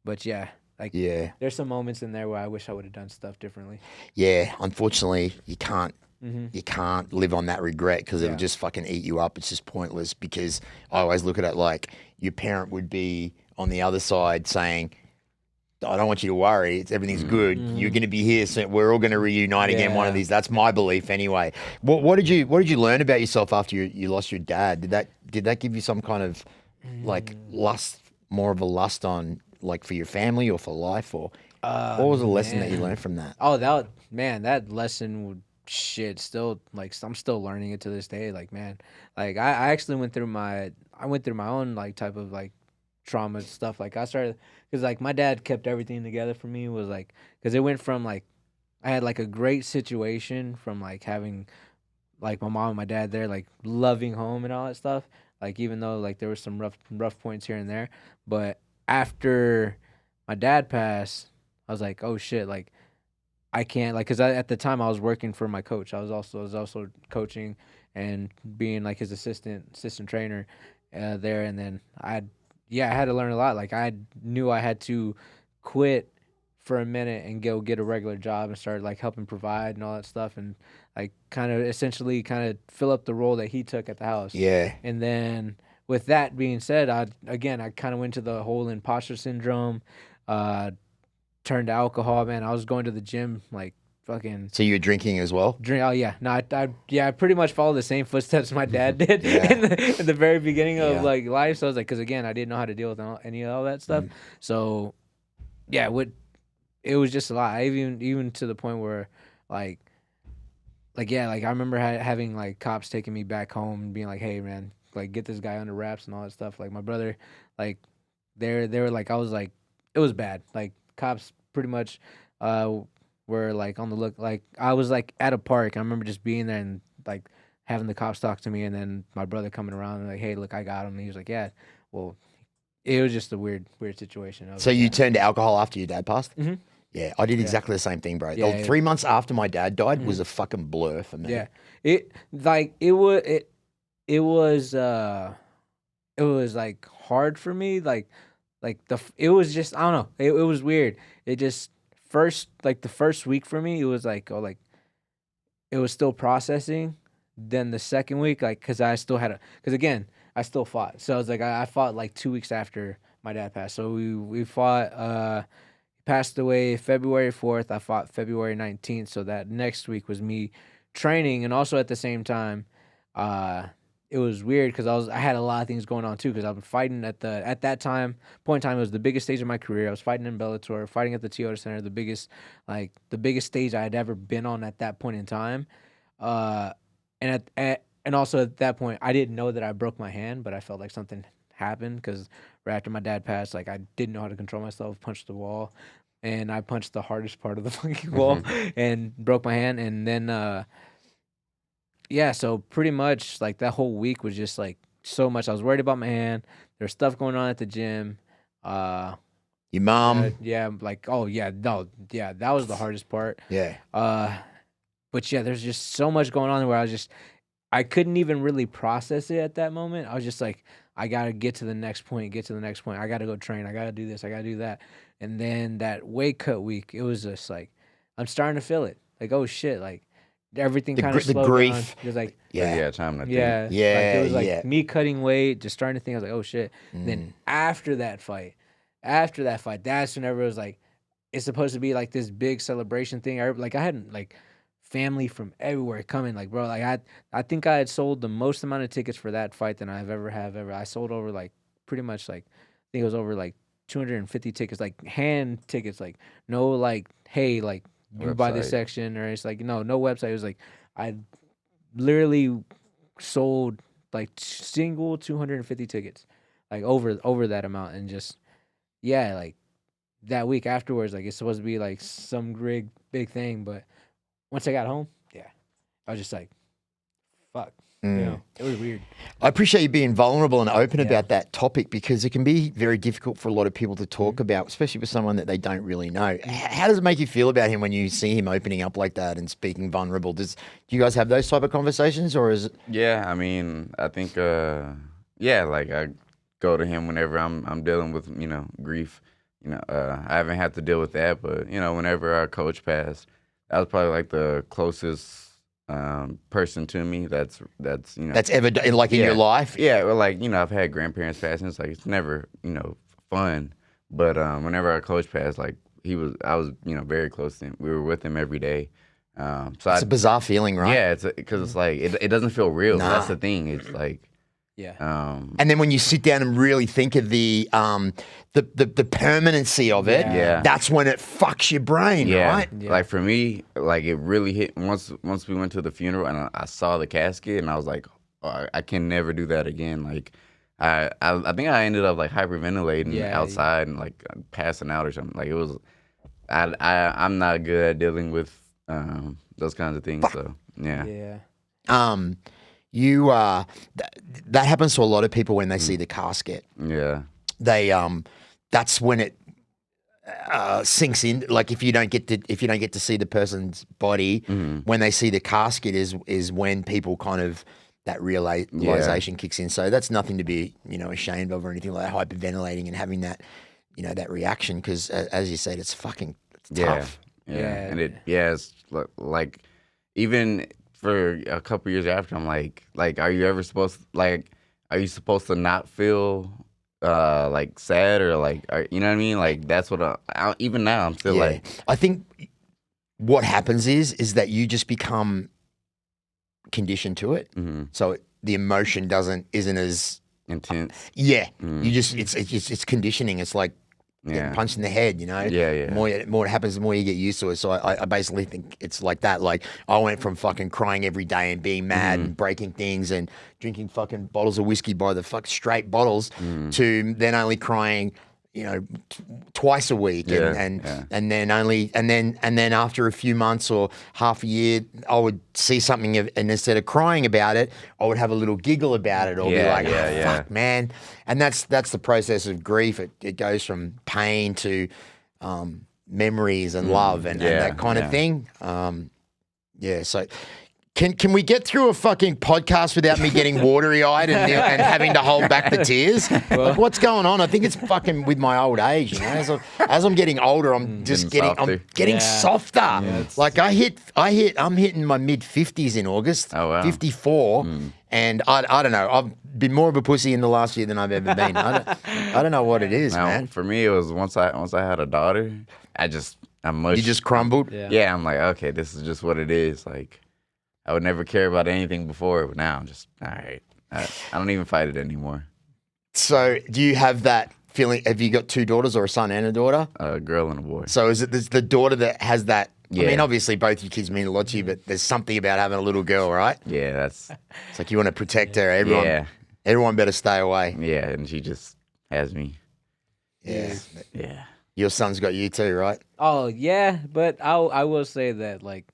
but yeah, like Yeah. there's some moments in there where I wish I would have done stuff differently. Yeah. Unfortunately, you can't. Mm-hmm. You can't live on that regret because it'll Yeah. just fucking eat you up. It's just pointless because I always look at it like your parent would be on the other side saying, I don't want you to worry. Everything's good. You're going to be here. So we're all going to reunite again one of Yeah. these. That's my belief anyway. What did you learn about yourself after you lost your dad? Did that give you some kind of like lust, more of a lust on like for your family or for life, or what was the lesson that you Man. learned from that? Oh, that lesson would shit still like I'm still learning it to this day. Like man, like I actually went through my own like type of like trauma stuff. Like I started because like my dad kept everything together for me. Was like because it went from like I had like a great situation from like having like my mom and my dad there, like loving home and all that stuff. Like even though like there was some rough points here and there, but after my dad passed, I was like, oh shit, like I can't like because at the time I was working for my coach. I was also coaching and being like his assistant trainer there, and then I had to learn a lot. Like I knew I had to quit for a minute and go get a regular job and start like helping provide and all that stuff and like kind of essentially kind of fill up the role that he took at the house. Yeah. And then with that being said, I kind of went to the whole imposter syndrome. Uh, Turned to alcohol, man. I was going to the gym like fucking So you were drinking as well? drink. Oh yeah, no, I pretty much followed the same footsteps my dad did Yeah. in the very beginning of Yeah. like life. So I was like, because again, I didn't know how to deal with any of all that stuff. So yeah, it was just a lot. I even to the point where like yeah, like I remember having like cops taking me back home and being like, hey man, like get this guy under wraps and all that stuff. Like my brother, like they were like I was like it was bad. Like cops pretty much were like on the look. Like I was like at a park. I remember just being there and like having the cops talk to me, and then my brother coming around and like, hey, look, I got him. And he was like, yeah, well, it was just a weird situation. I was So like, you yeah. turned to alcohol after your dad passed? Mhm. Yeah, I did exactly the same thing, bro. Yeah, Oh, yeah. 3 months after my dad died was a fucking blur for me. Yeah, it like it was like hard for me it was just I don't know it was weird. It just the first week for me it was like oh like it was still processing. Then the second week like because I still had because again I still fought, so I was like I fought like 2 weeks after my dad passed. So we fought. He passed away February 4th. I fought February 19th. So that next week was me training, and also at the same time, uh, it was weird because I had a lot of things going on too. Because I was fighting at that point in time, it was the biggest stage of my career. I was fighting in Bellator, fighting at the Toyota Center, the biggest stage I had ever been on at that point in time. And also at that point, I didn't know that I broke my hand, but I felt like something happened because right after my dad passed, like I didn't know how to control myself, punched the wall, and I punched the hardest part of the fucking wall and broke my hand. And then, yeah, so pretty much like that whole week was just like so much. I was worried about my hand. There's stuff going on at the gym. Your mom? Yeah, like oh yeah, no, yeah, that was the hardest part. Yeah. But yeah, there's just so much going on where I couldn't even really process it at that moment. I was just like, I gotta get to the next point, I gotta go train, I gotta do this, I gotta do that. And then that weight cut week, it was just like, I'm starting to feel it. Like, oh shit, like everything kind The of slowed grief. down. It was like, Yeah, time to think. yeah, like, Yeah, it was like yeah. me cutting weight, just starting to think. I was like, oh shit. Then after that fight, that's whenever it was like, it's supposed to be like this big celebration thing. Like I had like family from everywhere coming. Like bro, like I think I had sold the most amount of tickets for that fight than I've ever. I sold over like pretty much like I think it was over like 250 tickets, like hand tickets, like no like hey like you buy this Website. section or it's like no website. It was like I literally sold like single 250 tickets, like over that amount, and just yeah, like that week afterwards, like it's supposed to be like some big thing, but once I got home, yeah, I was just like, fuck, it was weird. I appreciate you being vulnerable and open Yeah. about that topic because it can be very difficult for a lot of people to talk about, especially with someone that they don't really know. How does it make you feel about him when you see him opening up like that and speaking vulnerable? Do you guys have those type of conversations, or is it? Yeah, I mean, I think, like I go to him whenever I'm dealing with, grief. I haven't had to deal with that, but whenever our coach passed, that was probably like the closest person to me. That's That's ever like in your life? Yeah, well, like I've had grandparents pass, and it's like it's never fun. But whenever our coach passed, like I was very close to him. We were with him every day. So It's a bizarre feeling, right? Yeah, it's because it's like it doesn't feel real. Nah. That's the thing. It's like Yeah. And then when you sit down and really think of the permanency of it, Yeah. that's when it fucks your brain, right? Yeah. Like for me, like it really hit once we went to the funeral and I saw the casket and I was like, oh, I can never do that again. Like I think I ended up like hyperventilating Yeah. outside and like passing out or something. Like it was, I'm not good at dealing with those kinds of things. So yeah. Yeah. You that happens to a lot of people when they see the casket. Yeah. They that's when it sinks in. Like if you don't get to see the person's body, when they see the casket is when people kind of that realization kicks in. So that's nothing to be ashamed of or anything like that. Hyperventilating and having that that reaction because as you said, it's tough. Yeah. And it's like even for a couple years after, I'm like, are you supposed to not feel like sad or like, you know what I mean? Like that's what even now I'm still like. I think what happens is that you just become conditioned to it, so the emotion isn't as intense. Yeah, you just it's conditioning. It's like getting punched in the head, Yeah. The more it happens, the more you get used to it. So I basically think it's like that. Like I went from fucking crying every day and being mad and breaking things and drinking fucking bottles of whiskey by the straight bottles to then only crying, twice a week and then after a few months or half a year, I would see something and instead of crying about it, I would have a little giggle about it or be like, fuck, man. And that's the process of grief. It goes from pain to memories and love and that kind of thing. So can we get through a fucking podcast without me getting watery-eyed and having to hold back the tears? Like, what's going on? I think it's fucking with my old age. As I'm getting older, I'm just getting softer. Yeah, like I'm hitting my mid-50s in August. Oh, wow. 54, and I don't know. I've been more of a pussy in the last year than I've ever been. I don't know what it is, man. For me, it was once I had a daughter, You just crumbled. Yeah, I'm like, okay, this is just what it is. Like. I would never care about anything before, but now I'm just, all right. I don't even fight it anymore. So do you have that feeling? Have you got two daughters or a son and a daughter? A girl and a boy. So is it the daughter that has that? Yeah. I mean, obviously both your kids mean a lot to you, but there's something about having a little girl, right? Yeah, It's like you want to protect her. Everyone better stay away. Yeah, and she just has me. Yeah. Yeah. Your son's got you too, right? Oh yeah, but I will say that like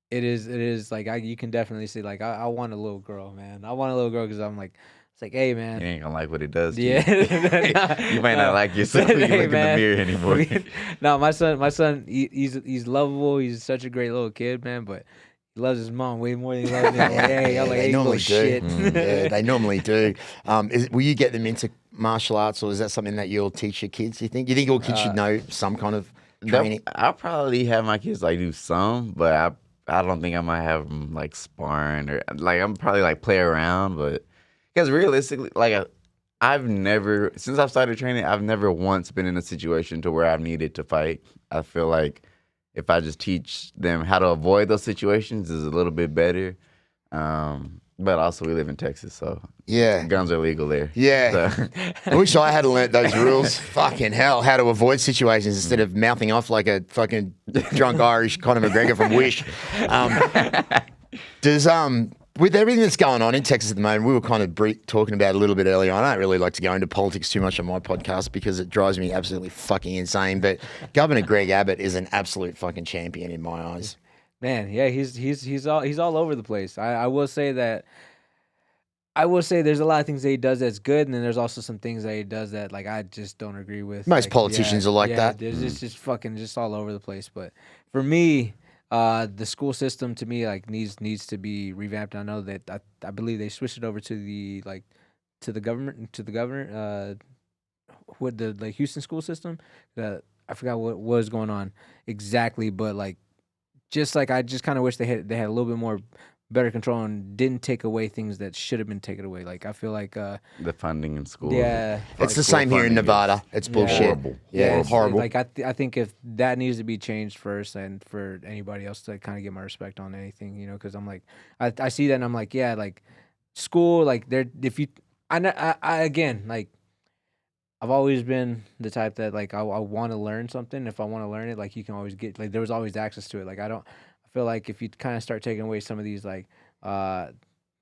it is like you can definitely see like I want a little girl, man. I want a little girl because I'm like it's like hey man, You ain't gonna like what it does to yeah. you. You might not like yourself when you Hey, look in the man. mirror anymore. No, my son, he's lovable. He's such a great little kid, man. But he loves his mom way more than he loves me. I'm like, hey, I'm like, they hey, normally little do. shit. Yeah, they normally do. Will you get them into martial arts, or is that something that you'll teach your kids? You think all kids should know some kind of training? I'll probably have my kids like do some, but I don't think I might have them like sparring or like I'm probably like play around, but because realistically, like I've never since I've started training, I've never once been in a situation to where I've needed to fight. I feel like if I just teach them how to avoid those situations is a little bit better. But also we live in Texas, so Yeah. guns are legal there. Yeah. So, I wish I had learnt those rules. Fucking hell, how to avoid situations instead of mouthing off like a fucking drunk Irish Conor McGregor from Wish. With everything that's going on in Texas at the moment, we were kind of talking about it a little bit earlier on. I don't really like to go into politics too much on my podcast because it drives me absolutely fucking insane. But Governor Greg Abbott is an absolute fucking champion in my eyes. Man, yeah, he's all over the place. I will say that. I will say there's a lot of things that he does that's good, and then there's also some things that he does that like I just don't agree with. Most like, politicians are like that. There's just fucking just all over the place. But for me, the school system to me like needs to be revamped. I know that I believe they switched it over to the governor with the like Houston school system. I forgot what was going on exactly, but like just like I just kind of wish they had a little bit more better control and didn't take away things that should have been taken away. Like I feel like the funding in schools. yeah, It's the same here in Nevada. It's bullshit. Horrible. Yeah, it's horrible. Like I think if that needs to be changed first, and for anybody else to kind of get my respect on anything, you know, because I'm like I see that and I'm like yeah, like school, like there if you I again like I've always been the type that like I want to learn something. If I want to learn it, like you can always get like there was always access to it. Like I feel like if you kind of start taking away some of these like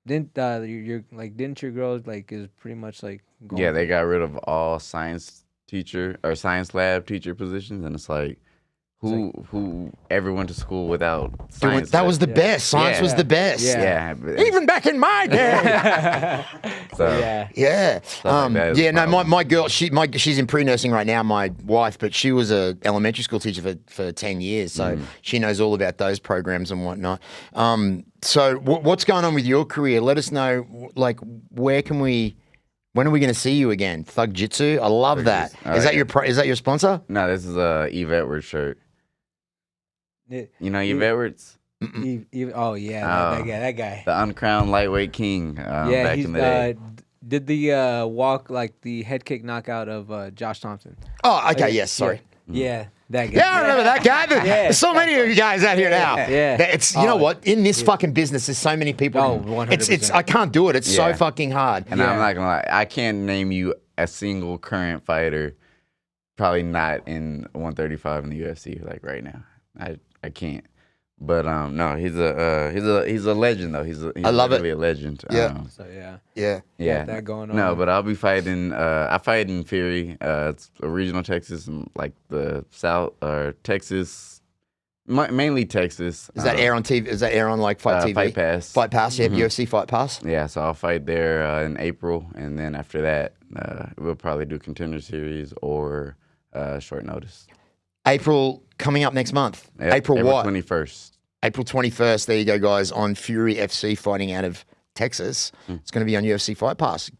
didn't your girls like is pretty much like going Yeah, they got rid of all science teacher or science lab teacher positions, and it's like who ever went to school without science? That was the best. Science was the best. Yeah, Even back in my day. so, Yeah. like that is No, problem. my girl, she's in pre-nursing right now, my wife, but she was a elementary school teacher for 10 years, so she knows all about those programs and whatnot. So what's going on with your career? Let us know, like, when are we going to see you again? Thug Jitsu? I love that. Is that your sponsor? No, this is a Eve Edwards shirt. You know Eve Edwards? Oh yeah, that guy. The uncrowned lightweight king. Back in the day. Did the walk like the head kick knockout of Josh Thompson? Oh, okay. Yes. Sorry. Yeah, that guy. Yeah, I remember that guy. There's so many of you guys out here now. Yeah. It's you know what? In this fucking business, there's so many people. Oh, 100%. It's I can't do it. It's so fucking hard. And I'm not gonna lie, I can't name you a single current fighter, probably not in 135 in the UFC like right now. I can't. But no, he's a legend though. He's I love it. Really a legend. Yeah. So Yeah. got that going on. No, but I'll be fighting. I fight in Fury. It's a regional Texas, like the South or Texas, mainly Texas. Is that air on TV? Is that air on like Fight TV? Fight Pass. Fight Pass. You have UFC Fight Pass. Yeah, so I'll fight there in April, and then after that, we'll probably do Contender Series or short notice. April coming up next month. Yep, April what? 21st. April 21st. There you go, guys. On Fury FC fighting out of Texas. It's going to be on UFC Fight Pass.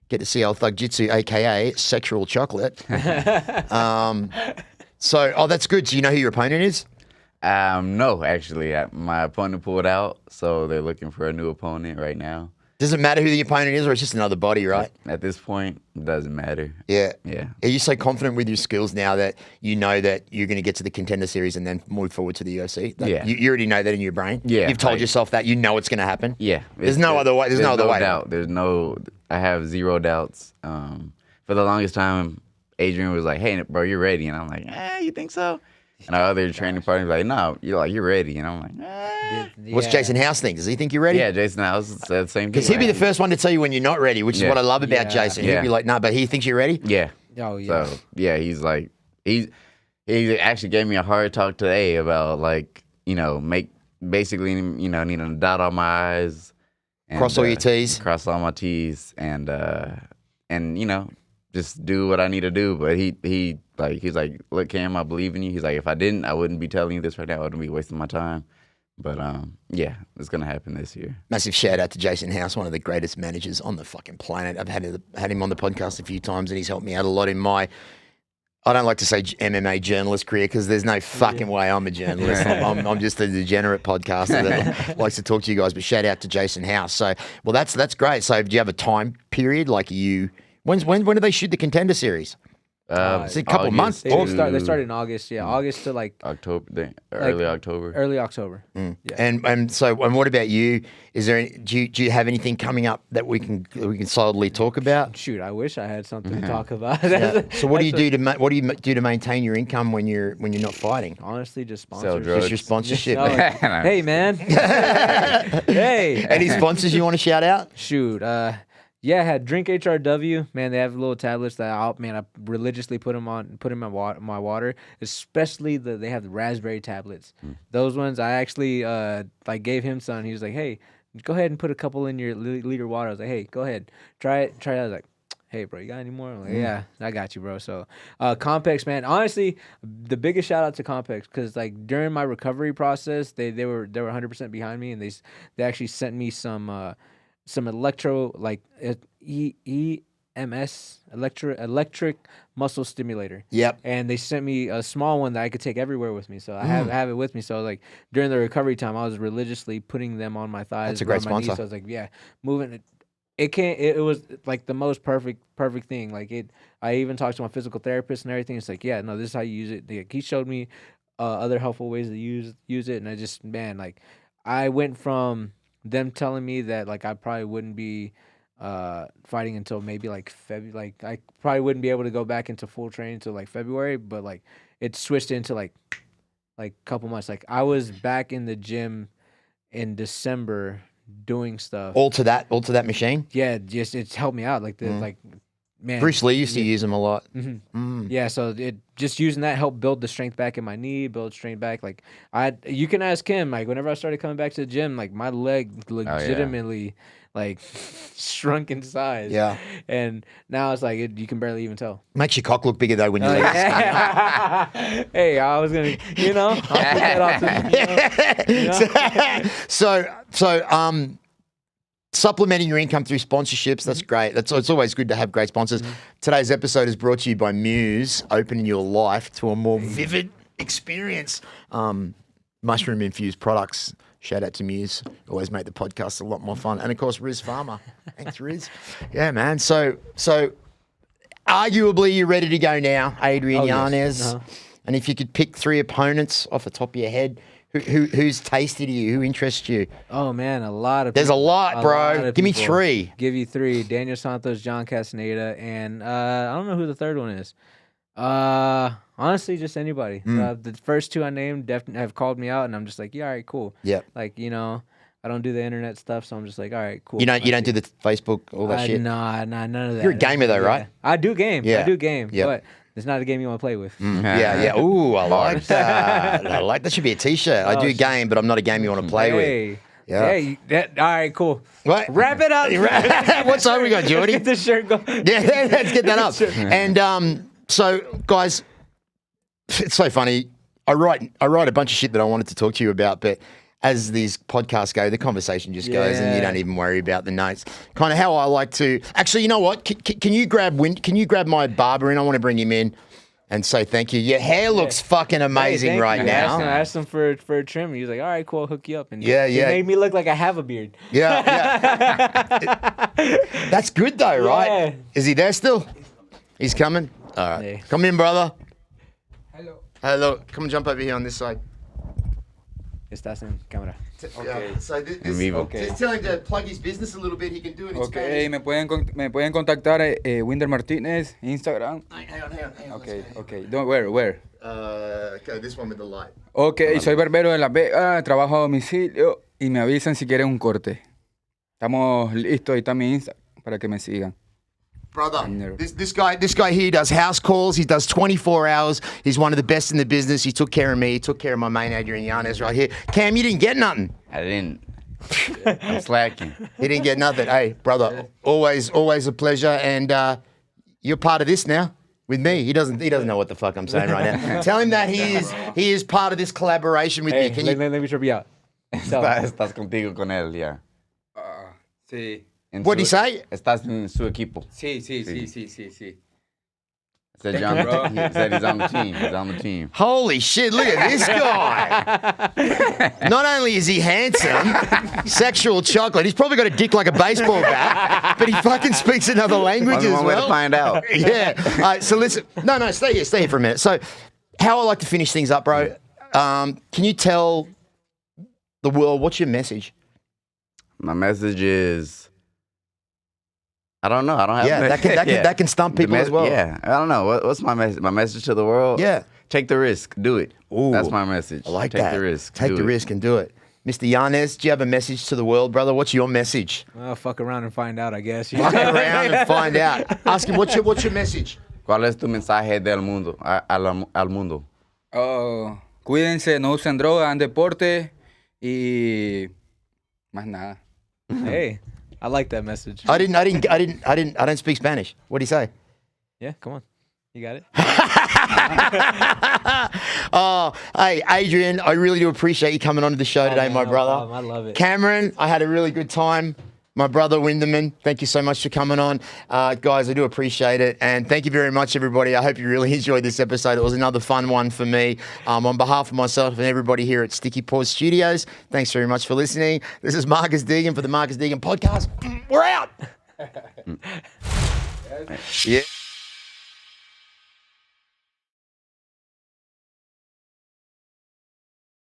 Get to see old Thug Jitsu, aka Sexual Chocolate. So, that's good. So you know who your opponent is? No, actually, my opponent pulled out, so they're looking for a new opponent right now. Does it matter who the opponent is, or it's just another body, right? At this point, it doesn't matter. Yeah. Yeah. Are you so confident with your skills now that you know that you're going to get to the Contender Series and then move forward to the UFC? Yeah. You already know that in your brain? Yeah. You've told yourself that. You know it's going to happen? Yeah. There's no other way. There's no other way. Doubt. I have zero doubts. For the longest time, Adrian was like, "Hey, bro, you're ready," and I'm like, "You think so?" And our other training partner was like, "No, you're ready," and I'm like, What's Jason House think? Does he think you're ready? Yeah, Jason House said the same thing. Because he'd be the first one to tell you when you're not ready, which is what I love about Jason. He'd be like, "No, but he thinks you're ready." Yeah. Oh yeah. So yeah, he's like he actually gave me a hard talk today about like basically needing to dot all my I's, and, Cross all your T's. cross all my T's, and just do what I need to do. But he's like, "Look, Cam, I believe in you." He's like, "If I didn't, I wouldn't be telling you this right now. I wouldn't be wasting my time." But yeah, it's gonna happen this year. Massive shout out to Jason House, one of the greatest managers on the fucking planet. I've had him on the podcast a few times, and he's helped me out a lot in my I don't like to say MMA journalist career because there's no fucking way I'm a journalist. I'm just a degenerate podcaster that likes to talk to you guys. But shout out to Jason House. So, well, that's great. So, do you have a time period? Like when do they shoot the Contender Series? It's a couple of months. They started in August. Yeah, August to like October, early October. Early October. Yeah. And what about you? Is there do you have anything coming up that we can solidly talk about? Shoot, I wish I had something to talk about. So what do you do to maintain your income when you're not fighting? Honestly, just Sell sponsors. drugs. Just your sponsorship. Hey man. Hey. Any sponsors you want to shout out? Shoot. Yeah, I had Drink HRW. Man, they have little tablets that I religiously put them in my water. Especially they have the raspberry tablets. Those ones I actually like gave him some. He was like, "Hey, go ahead and put a couple in your liter water." I was like, "Hey, go ahead, try it." I was like, "Hey, bro, you got any more?" I'm like, "Yeah, I got you, bro." So, Compex, man. Honestly, the biggest shout out to Compex because like during my recovery process, they were 100% behind me, and they actually sent me some electro like EMS electric muscle stimulator. Yep. And they sent me a small one that I could take everywhere with me. So I have it with me. So like during the recovery time, I was religiously putting them on my thighs. That's a great on my knees. sponsor. So I was like, yeah, moving it. It was like the most perfect thing. Like I even talked to my physical therapist and everything. It's like, yeah, no, this is how you use it. Like, he showed me other helpful ways to use it, and I just, man, like I went from them telling me that like I probably wouldn't be fighting until maybe like February. Like I probably wouldn't be able to go back into full training until like February, but like it switched into like a couple months. Like I was back in the gym in December doing stuff. All to that machine. Yeah, just it's helped me out. Like the like, man. Bruce Lee used to use them a lot. Yeah, so it just using that helped build the strength back in my knee, build strength back. Like you can ask him. Like whenever I started coming back to the gym, like my leg legitimately like shrunk in size. Yeah, and now it's like you can barely even tell. Makes your cock look bigger though when you. Hey, I was gonna, I'll put that off to, So, supplementing your income through sponsorships, that's great. It's always good to have great sponsors. Today's episode is brought to you by Muse, opening your life to a more vivid experience. Mushroom infused products. Shout out to Muse. Always make the podcast a lot more fun. And of course, Riz Farmer. Thanks, Riz. Yeah, man. So arguably you're ready to go now, Adrian Yanez. Yes. And if you could pick 3 opponents off the top of your head, who's tasty to you? Who interests you? Oh man, a lot of There's people. a lot, bro. Give me 3. Give you 3. Daniel Santos, John Castaneda, and I don't know who the third one is. Honestly, just anybody. The first 2 I named definitely have called me out, and I'm just like, yeah, all right, cool. Yeah. Like, I don't do the internet stuff, so I'm just like, all right, cool. You don't do the Facebook, all that shit? Nah, none of that. You're a gamer though, right? I do game. Yeah. I do game. Yep. But it's not a game you want to play with. Yeah. Ooh, I like that. I like that. Should be a T-shirt. I do game, but I'm not a game you want to play with. Yeah. Hey, all right, cool. What? Wrap it up. What side we got, Jordy? Get the shirt going. Yeah, let's get that up. And so, guys, it's so funny. I write a bunch of shit that I wanted to talk to you about, but as these podcasts go, the conversation just goes, and you don't even worry about the notes. Kind of how I like to. Actually, you know what? Can you grab my barber in? I want to bring him in and say thank you. Your hair looks fucking amazing Hey, now. I asked him for a trim. He was like, all right, cool, I'll hook you up. And Yeah. He made me look like I have a beard. Yeah. That's good though, right? Yeah. Is he there still? He's coming. All right. Hey. Come in, brother. Hello. Come and jump over here on this side. Estás en cámara. Okay. So this, vivo. just tell him to plug his business a little bit. He can do it in Spanish. Me pueden contactar Winder Martínez, Instagram. Hang on. Okay. Where? Okay, this one with the light. Ok, soy barbero de Las Vegas, trabajo a domicilio y me avisan si quieren un corte. Estamos listos, ahí está mi Instagram para que me sigan. Brother, this guy here does house calls. He does 24 hours. He's one of the best in the business. He took care of me. He took care of my main Adrian Yanez right here. Cam, you didn't get nothing. I didn't. I'm slacking. He didn't get nothing. Hey, brother, always a pleasure. And you're part of this now with me. He doesn't know what the fuck I'm saying right now. Tell him that he is part of this collaboration with me. Can Let me trip you out. Estás contigo con él, ya. Sí. What did he say? Estás en su equipo. Sí. Said, Thank you, bro. he said he's on the team. He's on the team. Holy shit, look at this guy. Not only is he handsome, sexual chocolate, he's probably got a dick like a baseball bat, but he fucking speaks another language Only as one way to well. find out. Yeah. All right, so listen. No, stay here for a minute. So, how I like to finish things up, bro. Can you tell the world what's your message? My message is, I don't know. I don't have. Yeah, that can stump people as well. Yeah, I don't know. What's my message? My message to the world? Yeah. Take the risk. Do it. Ooh, That's my message. I like Take that. the risk. Take Do the it. risk and do it. Mr. Yanez, do you have a message to the world, brother? What's your message? Well, fuck around and find out, I guess. Fuck around and find out. Ask him what's your message. ¿Cuál es tu mensaje del mundo al mundo? Oh, cuídense, no usen droga, hagan deporte y más nada. Hey, I like that message. I don't speak Spanish. What do you say? Yeah, come on. You got it? Oh, hey, Adrian, I really do appreciate you coming onto the show today, man, my no brother. problem. I love it. Cameron, I had a really good time. My brother, Winderman, thank you so much for coming on. Guys, I do appreciate it. And thank you very much, everybody. I hope you really enjoyed this episode. It was another fun one for me. On behalf of myself and everybody here at Sticky Paws Studios, thanks very much for listening. This is Marcus Deegan for the Marcus Deegan Podcast. We're out. Yeah.